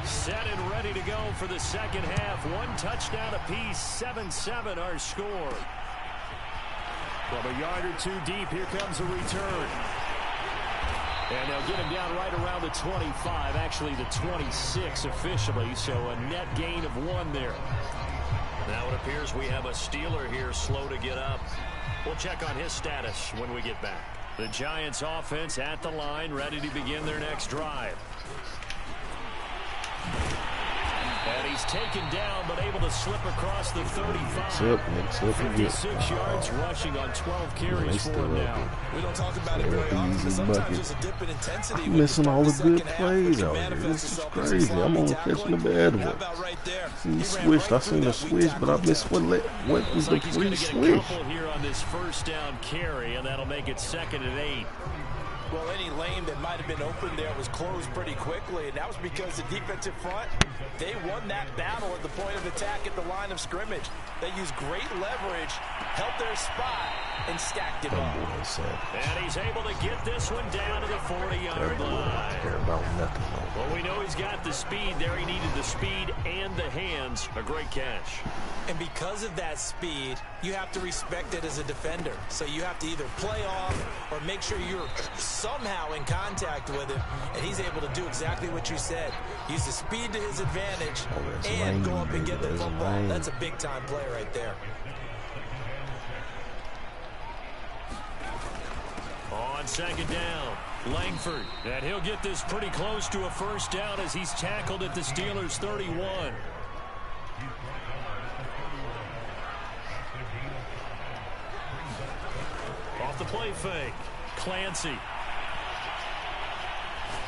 Set and ready to go for the second half. One touchdown apiece. 7-7 our score. From a yard or two deep, here comes a return. And they'll get him down right around the 25, actually the 26 officially, so a net gain of 1 there. Now it appears we have a Steeler here slow to get up. We'll check on his status when we get back. The Giants offense at the line, ready to begin their next drive. And he's taken down, but able to slip across the 35. 56 yards rushing on 12 carries for him now. We don't talk about it very often, but sometimes there's a dip in intensity. I'm missing all the good plays out here. This is crazy. I'm only catching the bad one. He switched. I seen a switch, but I missed what was the free switch. Here on this first down carry, and that'll make it 2nd and 8. Well, any lane that might have been open there was closed pretty quickly, and that was because the defensive front, they won that battle at the point of attack at the line of scrimmage. They used great leverage, held their spot, and stacked it up. And he's able to get this one down to the 40-yard line. Well, we know he's got the speed there. He needed the speed and the hands. A great catch. And because of that speed, you have to respect it as a defender. So you have to either play off or make sure you're somehow in contact with him. And he's able to do exactly what you said. Use the speed to his advantage and go up and get the football. That's a big-time play right there. On 2nd down, Langford. And he'll get this pretty close to a first down as he's tackled at the Steelers' 31. Off the play fake, Clancy.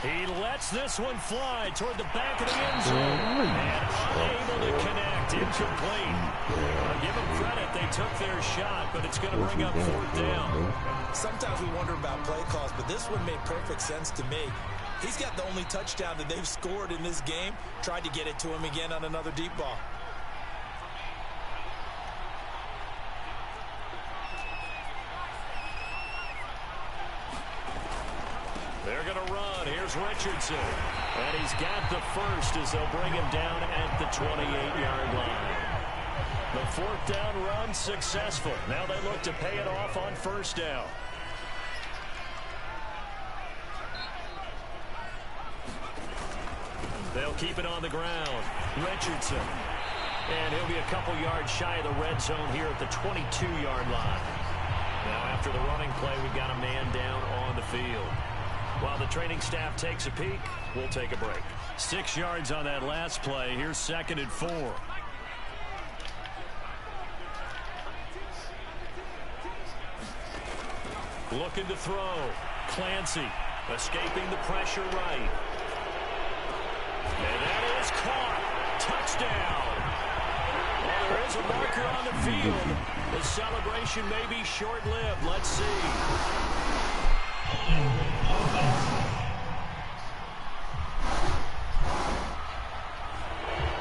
He lets this one fly toward the back of the end zone. And unable to connect, incomplete. I'll give them credit, they took their shot, but it's going to bring up 4th down. Sometimes we wonder about play calls, but this one made perfect sense to me. He's got the only touchdown that they've scored in this game. Tried to get it to him again on another deep ball. They're going to run. Here's Richardson. And he's got the first as they'll bring him down at the 28-yard line. The 4th down run successful. Now they look to pay it off on 1st down. They'll keep it on the ground. Richardson. And he'll be a couple yards shy of the red zone here at the 22-yard line. Now after the running play, we've got a man down on the field. While the training staff takes a peek, we'll take a break. 6 yards on that last play. Here's 2nd and 4. Looking to throw. Clancy escaping the pressure right. And that is caught. Touchdown. Well, there is a marker on the field. The celebration may be short-lived. Let's see.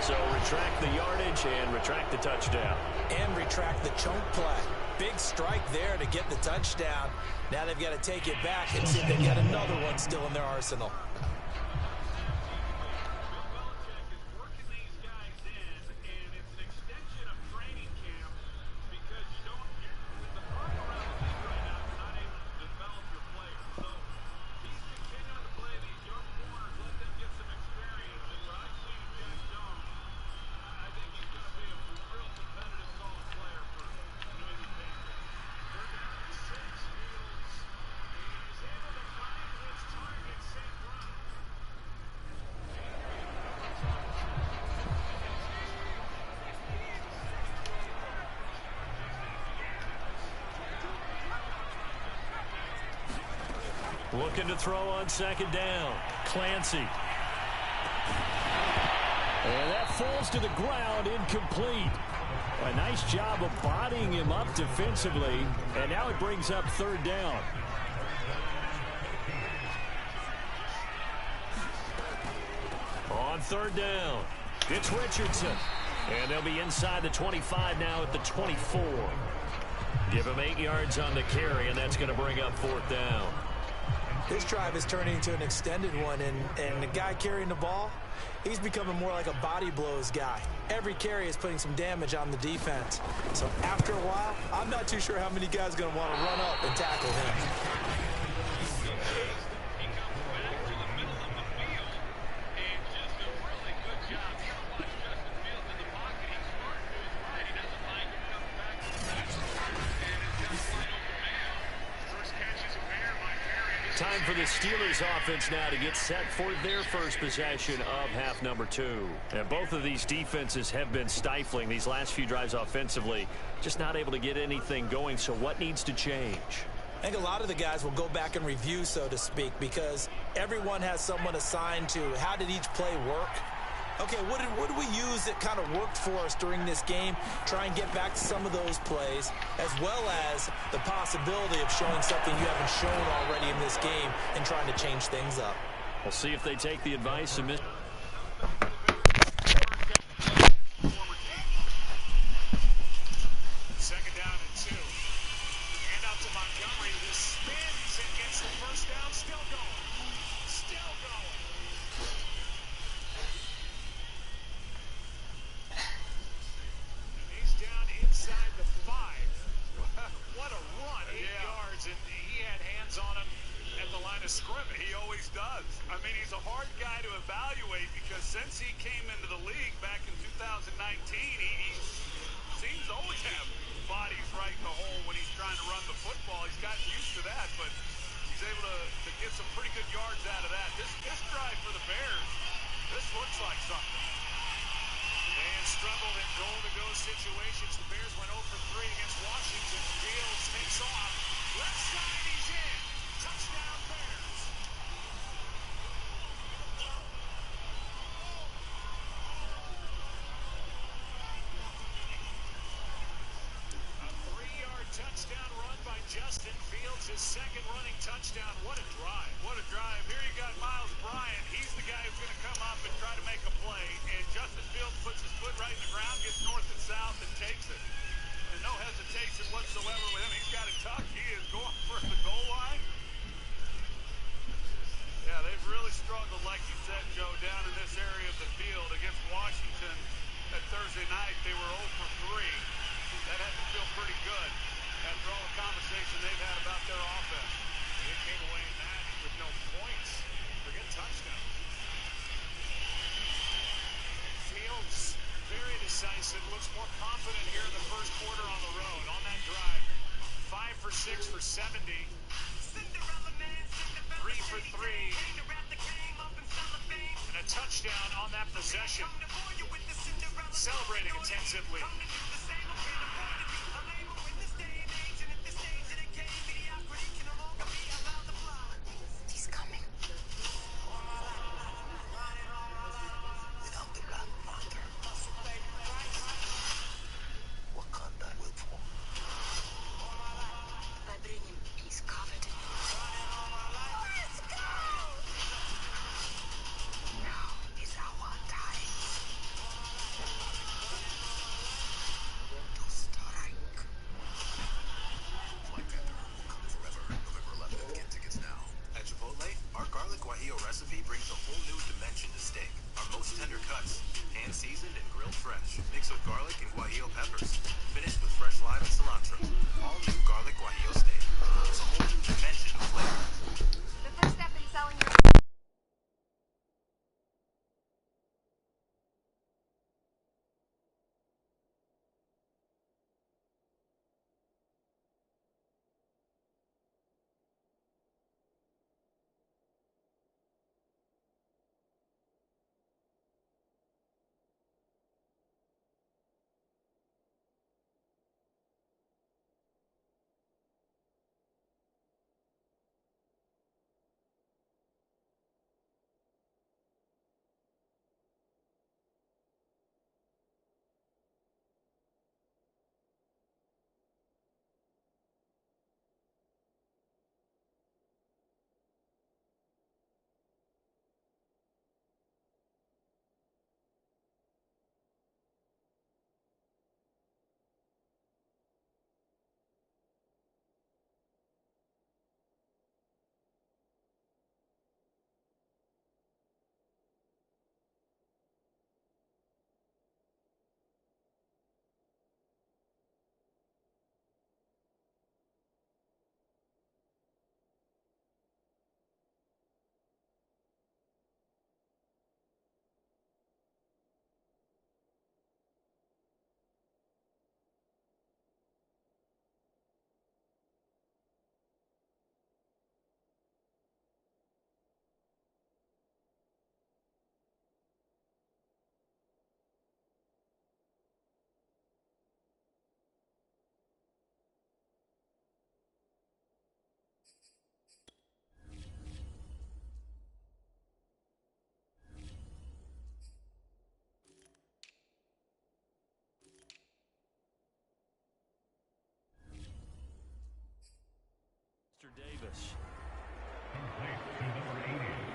So retract the yardage and retract the touchdown. And retract the chunk play. Big strike there to get the touchdown. Now they've got to take it back and see if they've got another one still in their arsenal. Looking to throw on 2nd down. Clancy. And that falls to the ground, incomplete. A nice job of bodying him up defensively. And now it brings up 3rd down. On third down, it's Richardson. And they'll be inside the 25 now at the 24. Give him 8 yards on the carry, and that's going to bring up fourth down. This drive is turning into an extended one, and the guy carrying the ball, he's becoming more like a body blows guy. Every carry is putting some damage on the defense. So after a while, I'm not too sure how many guys are going to want to run up and tackle him. Time for the Steelers offense now to get set for their first possession of half number 2. And both of these defenses have been stifling these last few drives offensively. Just not able to get anything going, so what needs to change? I think a lot of the guys will go back and review, so to speak, because everyone has someone assigned to how did each play work. Okay, what did we use that kind of worked for us during this game? Try and get back to some of those plays, as well as the possibility of showing something you haven't shown already in this game and trying to change things up. We'll see if they take the advice and Second down and 2. Hand out to Montgomery. This spins and gets the first down. Still going. Still going. He's down inside the 5. What a run. 8 yards, and he had hands on him at the line of scrimmage. He always does. I mean, he's a hard guy to evaluate because since he came into the league back in 2019, he seems to always have bodies right in the hole when he's trying to run the football. He's gotten used to that, but he's able to get some pretty good yards out of that. This drive for the Bears, this looks like something. And struggled in goal-to-go situations. The Bears went 0 for 3 against Washington. Fields takes off. Left side, he's in. Touchdown, Bears. A 3-yard touchdown run by Justin Fields, his second running touchdown. What a drive. What a drive. Here you got Miles Bryant. He's the guy who's going to come up and try to make a play. And Justin Fields puts his foot right in the ground, gets north and south, and takes it. And no hesitation whatsoever with him. He's got it tucked. He is going for the goal line. Yeah, they've really struggled, like you said, Joe, down in this area of the field against Washington. That Thursday night, they were 0 for 3. That had to feel pretty good after all the conversation they've had about their offense. They came away in that with no points. Forget touchdown. Fields, very decisive, looks more confident here in the first quarter on the road. On that drive, 5 for 6 for 70. 3 for 3. And a touchdown on that possession. Celebrating intensively. He's coming. Without the grandfather, Wakanda will fall. By bringing peace covered in Let's go! Now is our time.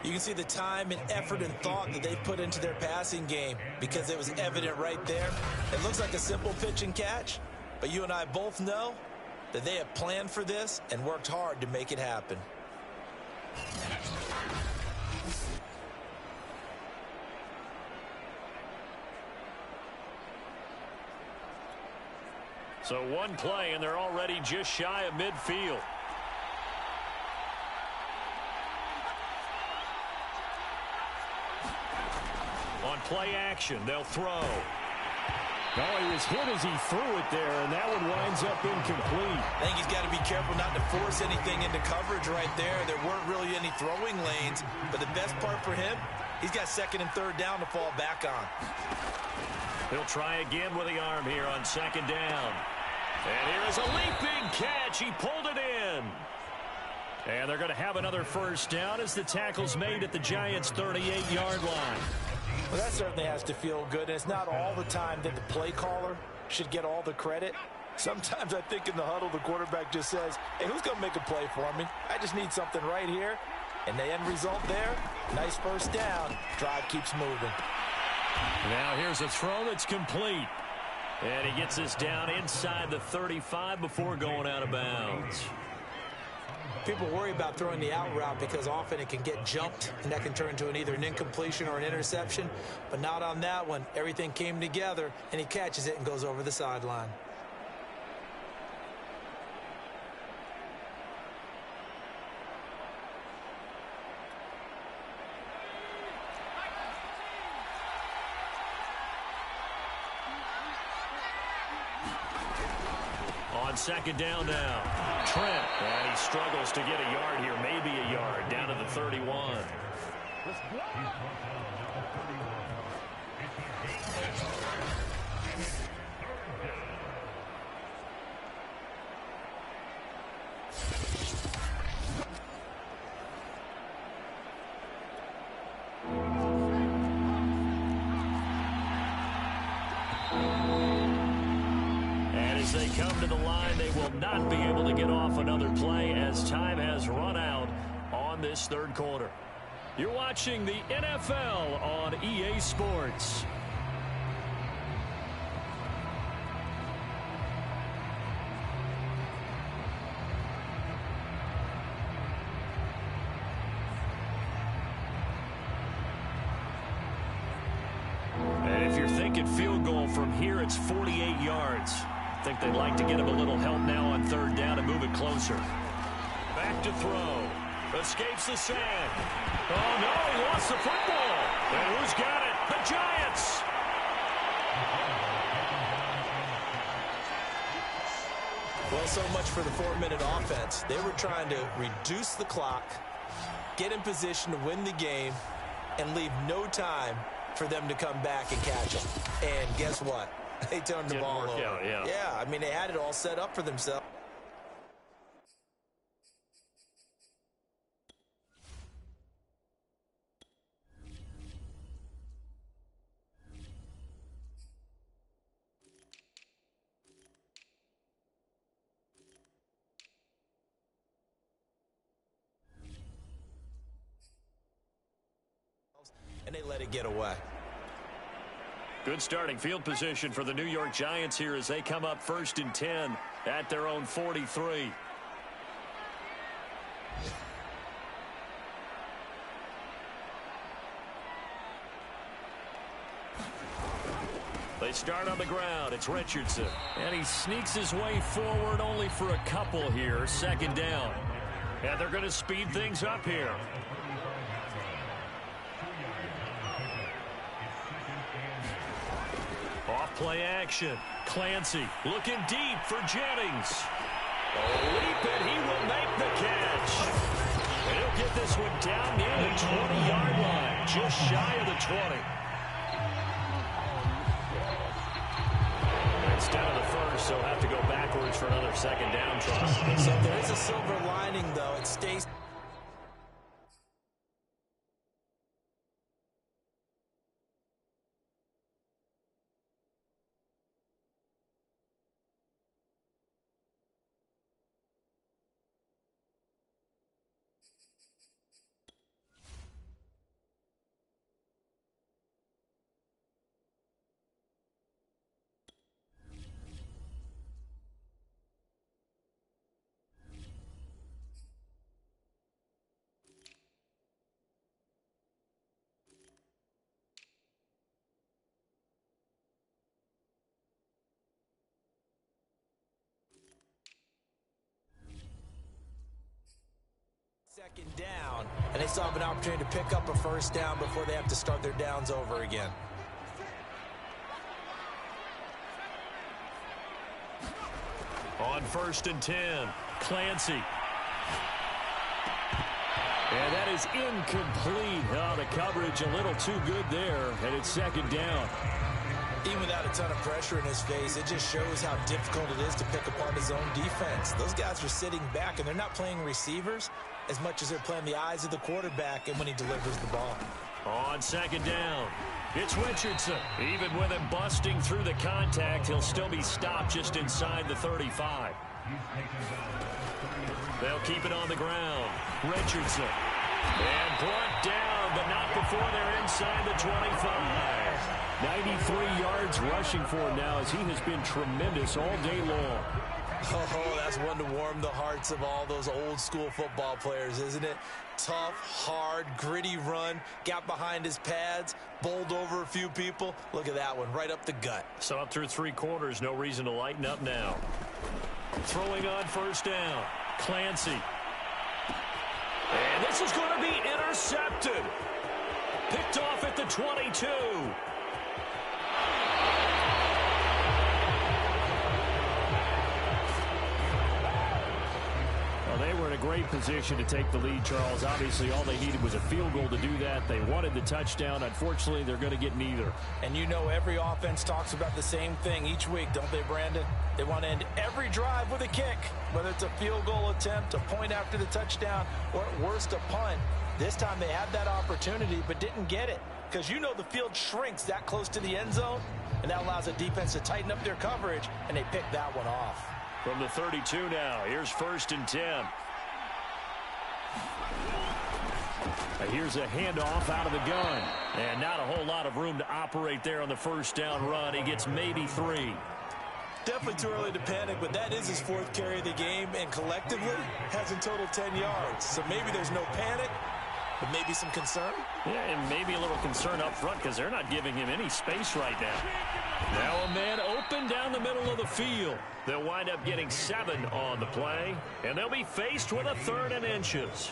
You can see the time and effort and thought that they put into their passing game because it was evident right there. It looks like a simple pitch and catch, but you and I both know that they have planned for this and worked hard to make it happen. So one play, and they're already just shy of midfield. On play action, they'll throw. Oh, he was hit as he threw it there, and that one winds up incomplete. I think he's got to be careful not to force anything into coverage right there. There weren't really any throwing lanes, but the best part for him, he's got second and third down to fall back on. He'll try again with the arm here on second down. And here is a leaping catch. He pulled it in. And they're going to have another first down as the tackle's made at the Giants' 38-yard line. Well, that certainly has to feel good. And it's not all the time that the play caller should get all the credit. Sometimes I think in the huddle, the quarterback just says, hey, who's going to make a play for me? I just need something right here. And the end result there, nice first down. Drive keeps moving. Now here's a throw that's complete. And he gets this down inside the 35 before going out of bounds. People worry about throwing the out route because often it can get jumped, and that can turn into either an incompletion or an interception. But not on that one. Everything came together, and he catches it and goes over the sideline. On second down now, Trent, and he struggles to get a yard here, maybe a yard, down to the 31. They come to the line. They will not be able to get off another play as time has run out on this third quarter. You're watching the NFL on EA Sports. And if you're thinking field goal from here, it's 48 yards. I think they'd like to get him a little help now on third down and move it closer. Back to throw. Escapes the sand. Oh, no, he lost the football. And who's got it? The Giants. Well, so much for the 4-minute offense. They were trying to reduce the clock, get in position to win the game, and leave no time for them to come back and catch them. And guess what? They turned the ball over. Yeah, I mean, they had it all set up for themselves. And they let it get away. Good starting field position for the New York Giants here as they come up 1st and 10 at their own 43. They start on the ground. It's Richardson. And he sneaks his way forward only for a couple here. Second down. And they're going to speed things up here. Off-play action. Clancy looking deep for Jennings. Leap, and he will make the catch. And he'll get this one down near the 20-yard line, just shy of the 20. Instead of the first, so have to go backwards for another second down try. So there is a silver lining, though. It stays. Second down, and they still have an opportunity to pick up a first down before they have to start their downs over again. On 1st and 10, Clancy. And that is incomplete. Oh, the coverage a little too good there, and it's 2nd down. Even without a ton of pressure in his face, it just shows how difficult it is to pick apart his own defense. Those guys are sitting back, and they're not playing receivers as much as they're playing the eyes of the quarterback and when he delivers the ball. On 2nd down, it's Richardson. Even with him busting through the contact, he'll still be stopped just inside the 35. They'll keep it on the ground. Richardson. And brought down, but not before they're inside the 25. 93 yards rushing for him now as he has been tremendous all day long. Oh, that's one to warm the hearts of all those old school football players, isn't it? Tough, hard, gritty run, got behind his pads, bowled over a few people. Look at that one, right up the gut. So up through 3 quarters, no reason to lighten up now. Throwing on 1st down, Clancy. And this is going to be intercepted. Picked off at the 22. Well, they were in a great position to take the lead, Charles. Obviously, all they needed was a field goal to do that. They wanted the touchdown. Unfortunately, they're going to get neither. And you know every offense talks about the same thing each week, don't they, Brandon? They want to end every drive with a kick, whether it's a field goal attempt, a point after the touchdown, or at worst, a punt. This time they had that opportunity but didn't get it because you know the field shrinks that close to the end zone, and that allows the defense to tighten up their coverage, and they pick that one off. From the 32 now, here's 1st and 10. Here's a handoff out of the gun. And not a whole lot of room to operate there on the 1st down run. He gets maybe 3. Definitely too early to panic, but that is his 4th carry of the game, and collectively has in total 10 yards. So maybe there's no panic, but maybe some concern. Yeah, and maybe a little concern up front because they're not giving him any space right now. Now a man open down the middle of the field. They'll wind up getting 7 on the play, and they'll be faced with a 3rd and inches.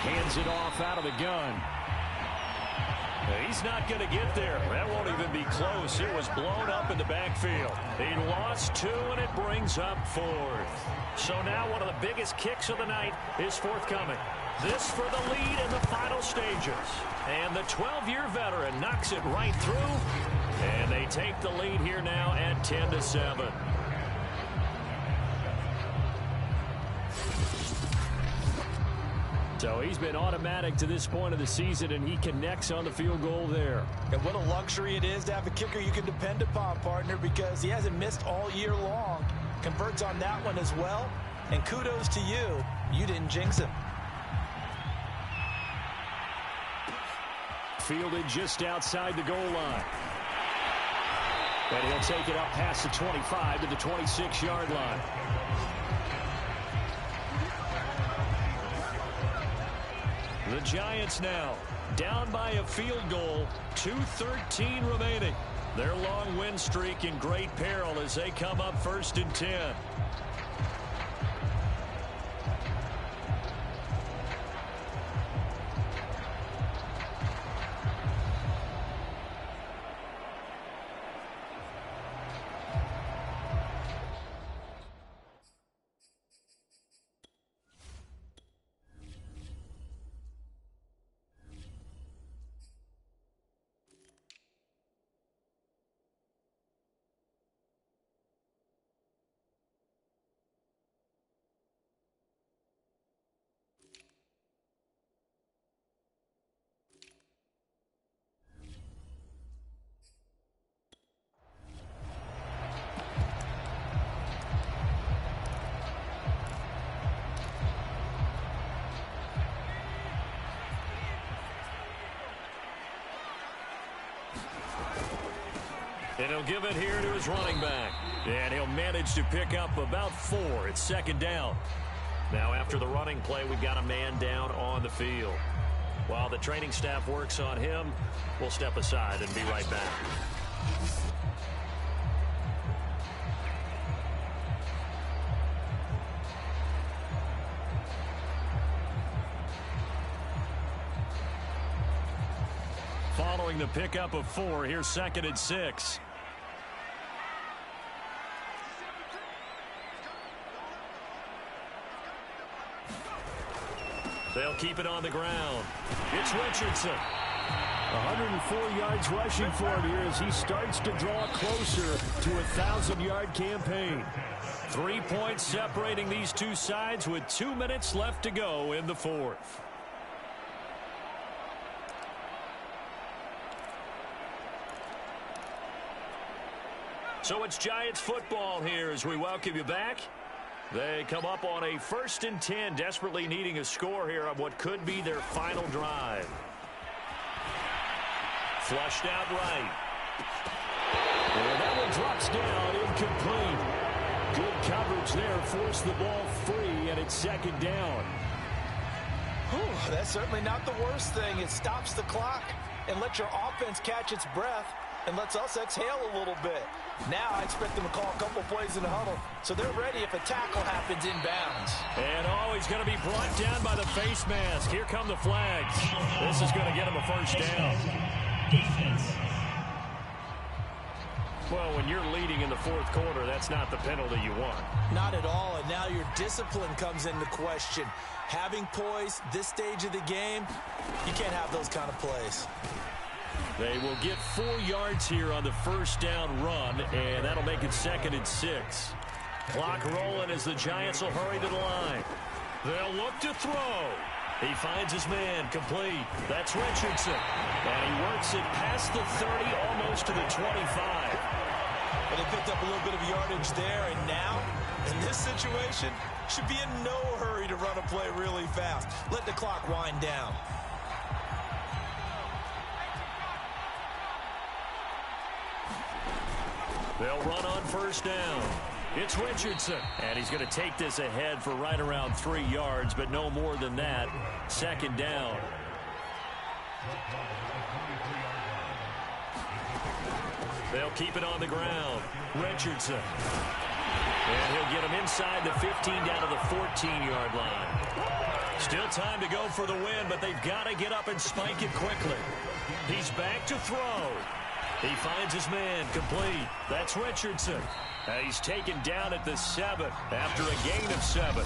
Hands it off out of the gun. He's not going to get there. That won't even be close. It was blown up in the backfield. He lost 2, and it brings up 4th. So now one of the biggest kicks of the night is forthcoming. This for the lead in the final stages. And the 12-year veteran knocks it right through. And they take the lead here now at 10-7. So he's been automatic to this point of the season, and he connects on the field goal there. And what a luxury it is to have a kicker you can depend upon, partner, because he hasn't missed all year long. Converts on that one as well. And kudos to you. You didn't jinx him. Fielded just outside the goal line. And he'll take it up past the 25 to the 26-yard line. The Giants now down by a field goal, 2:13 remaining. Their long win streak in great peril as they come up 1st and 10. And he'll give it here to his running back. And he'll manage to pick up about 4. It's 2nd down. Now after the running play, we've got a man down on the field. While the training staff works on him, we'll step aside and be right back. Following the pickup of 4, here's 2nd and 6. They'll keep it on the ground. It's Richardson. 104 yards rushing for him here as he starts to draw closer to a 1,000-yard campaign. 3 points separating these two sides with 2 minutes left to go in the 4th. So it's Giants football here as we welcome you back. They come up on a 1st and 10, desperately needing a score here on what could be their final drive. Flushed out right. And that one drops down, incomplete. Good coverage there, forced the ball free, and it's 2nd down. Whew, that's certainly not the worst thing. It stops the clock and lets your offense catch its breath and lets us exhale a little bit. Now I expect them to call a couple plays in the huddle, so they're ready if a tackle happens inbounds. And he's going to be brought down by the face mask. Here come the flags. This is going to get him a 1st down. Well, when you're leading in the 4th quarter, that's not the penalty you want. Not at all, and now your discipline comes into question. Having poise this stage of the game, you can't have those kind of plays. They will get 4 yards here on the 1st down run, and that'll make it 2nd and 6. Clock rolling as the Giants will hurry to the line. They'll look to throw. He finds his man complete. That's Richardson. And he works it past the 30, almost to the 25. And they picked up a little bit of yardage there, and now, in this situation, should be in no hurry to run a play really fast. Let the clock wind down. They'll run on 1st down. It's Richardson. And he's going to take this ahead for right around 3 yards, but no more than that. 2nd down. They'll keep it on the ground. Richardson. And he'll get him inside the 15 down to the 14-yard line. Still time to go for the win, but they've got to get up and spike it quickly. He's back to throw. He finds his man complete. That's Richardson. And he's taken down at the 7 after a gain of 7.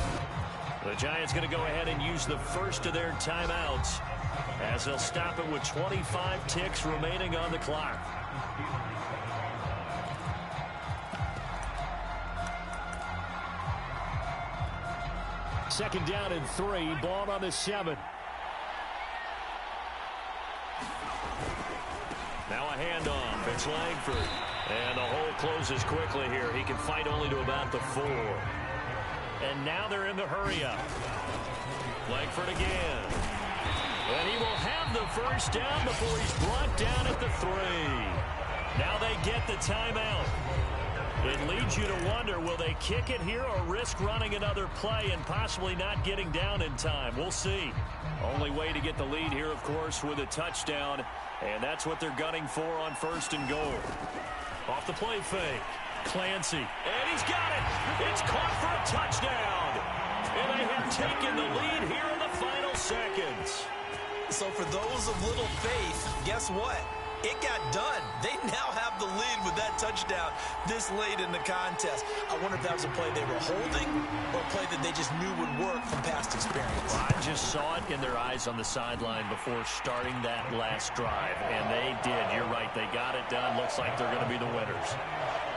The Giants going to go ahead and use the first of their timeouts as they'll stop it with 25 ticks remaining on the clock. Second down and 3, ball on the 7. Now a handoff. It's Langford. And the hole closes quickly here. He can fight only to about the 4. And now they're in the hurry-up. Langford again. And he will have the 1st down before he's brought down at the 3. Now they get the timeout. It leads you to wonder, will they kick it here or risk running another play and possibly not getting down in time? We'll see. Only way to get the lead here, of course, with a touchdown. And that's what they're gunning for on 1st and goal. Off the play fake. Clancy. And he's got it. It's caught for a touchdown. And they have taken the lead here in the final seconds. So for those of little faith, guess what? It got done. They now have the lead with that touchdown this late in the contest. I wonder if that was a play they were holding or a play that they just knew would work from past experience. Well, I just saw it in their eyes on the sideline before starting that last drive, and they did. You're right. They got it done. Looks like they're going to be the winners.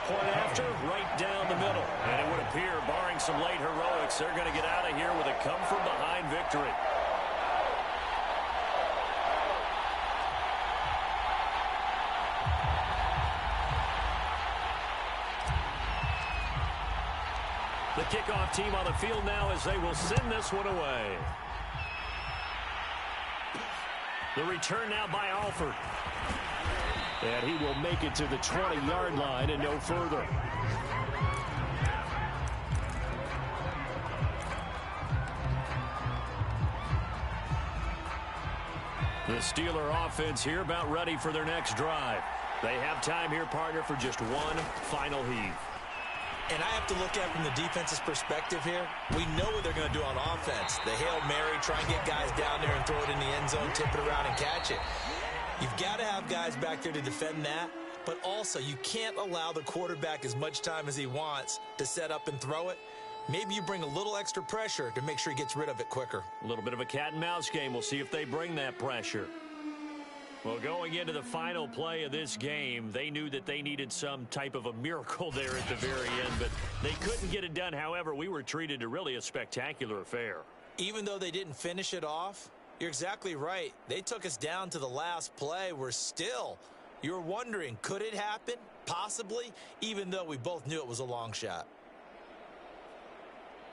Point after, right down the middle. And it would appear, barring some late heroics, they're going to get out of here with a come-from-behind victory. The kickoff team on the field now as they will send this one away. The return now by Alford. And he will make it to the 20-yard line and no further. The Steeler offense here about ready for their next drive. They have time here, partner, for just one final heave. And I have to look at it from the defense's perspective here. We know what they're going to do on offense. The Hail Mary, try and get guys down there and throw it in the end zone, tip it around and catch it. You've got to have guys back there to defend that. But also, you can't allow the quarterback as much time as he wants to set up and throw it. Maybe you bring a little extra pressure to make sure he gets rid of it quicker. A little bit of a cat and mouse game. We'll see if they bring that pressure. Well, going into the final play of this game, they knew that they needed some type of a miracle there at the very end, but they couldn't get it done. However, we were treated to really a spectacular affair. Even though they didn't finish it off, you're exactly right. They took us down to the last play. You're wondering, could it happen? Possibly, even though we both knew it was a long shot.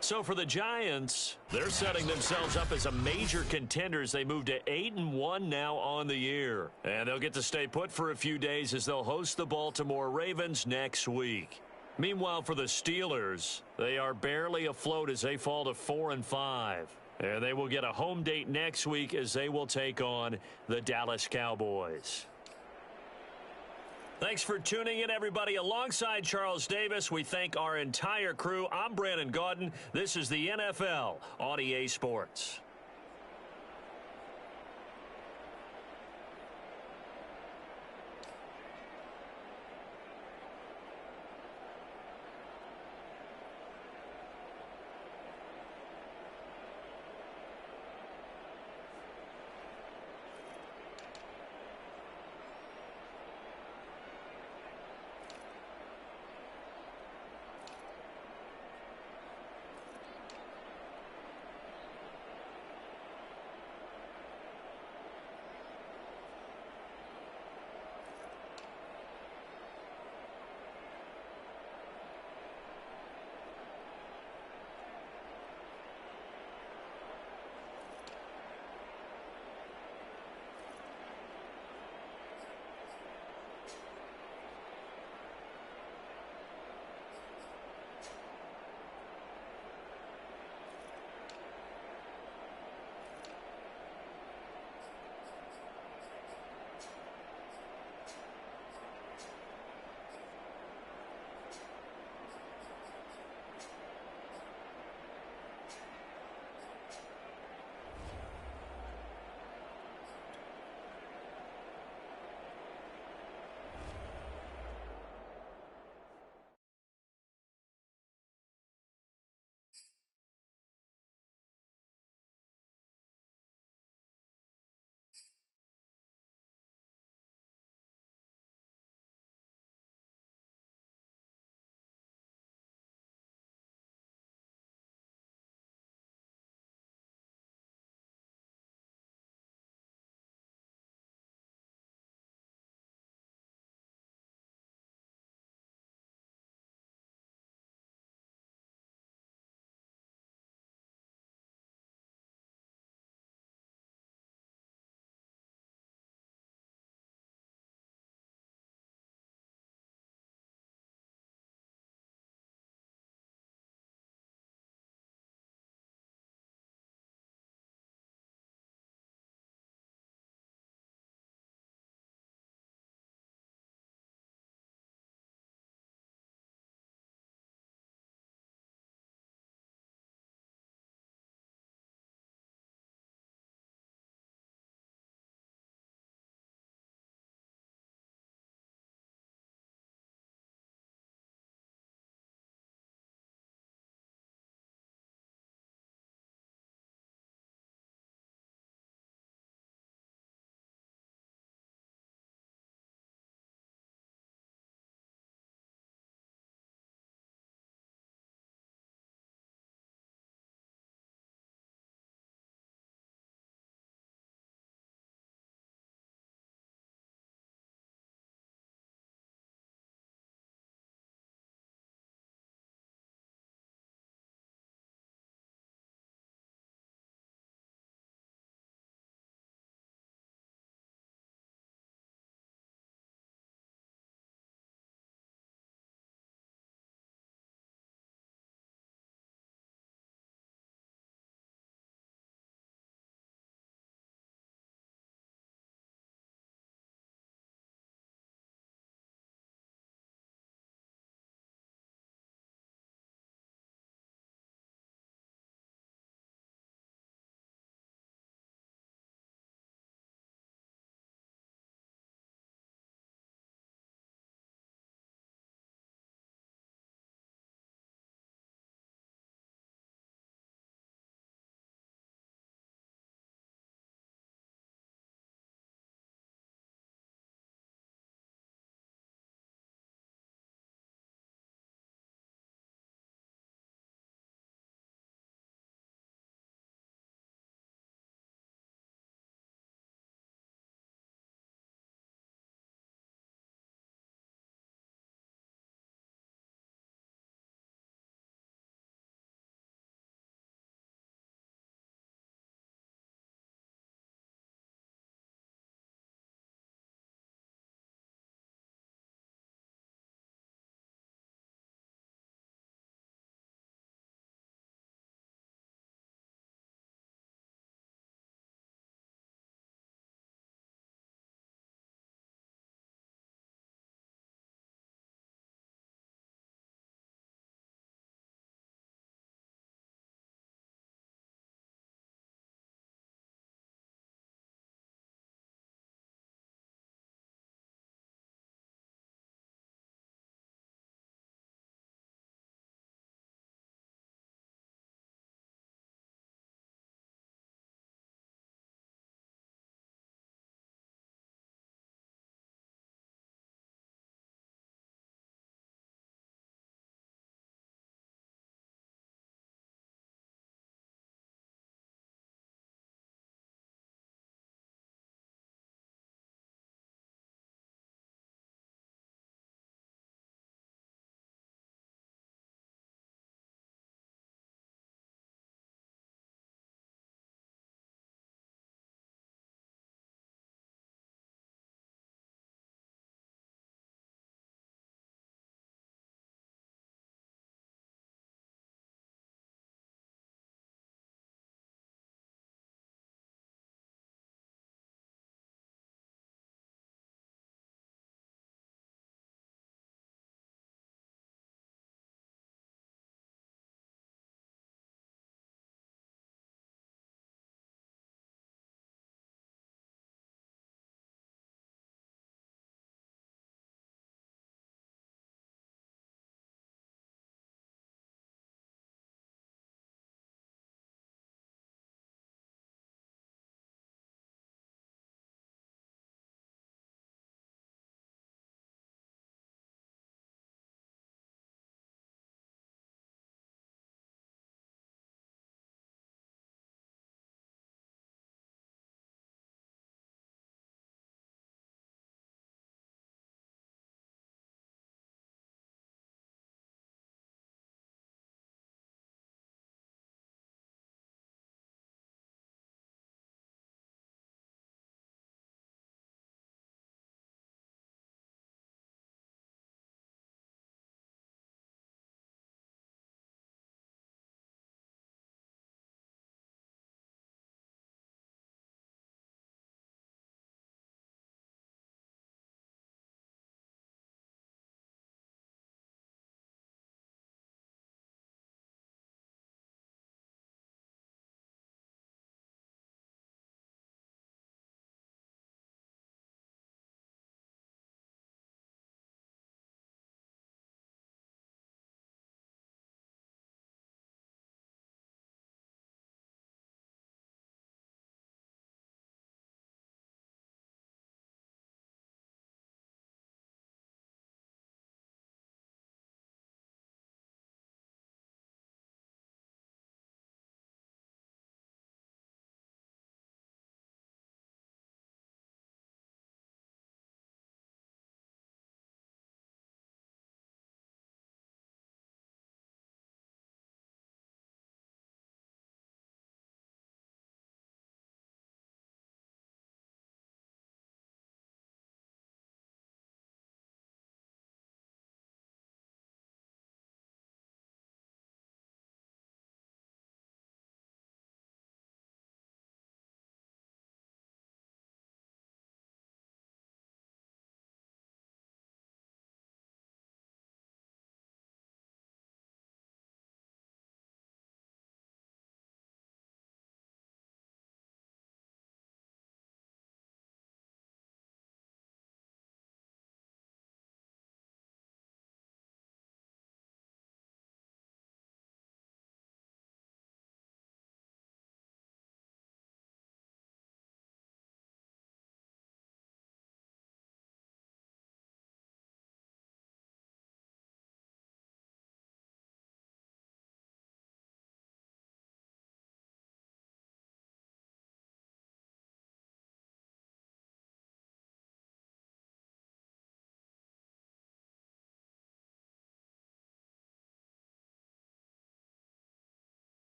So for the Giants, they're setting themselves up as a major contender as they move to 8-1 now on the year. And they'll get to stay put for a few days as they'll host the Baltimore Ravens next week. Meanwhile, for the Steelers, they are barely afloat as they fall to 4-5. And they will get a home date next week as they will take on the Dallas Cowboys. Thanks for tuning in, everybody. Alongside Charles Davis, we thank our entire crew. I'm Brandon Gaudin. This is the NFL on EA Sports.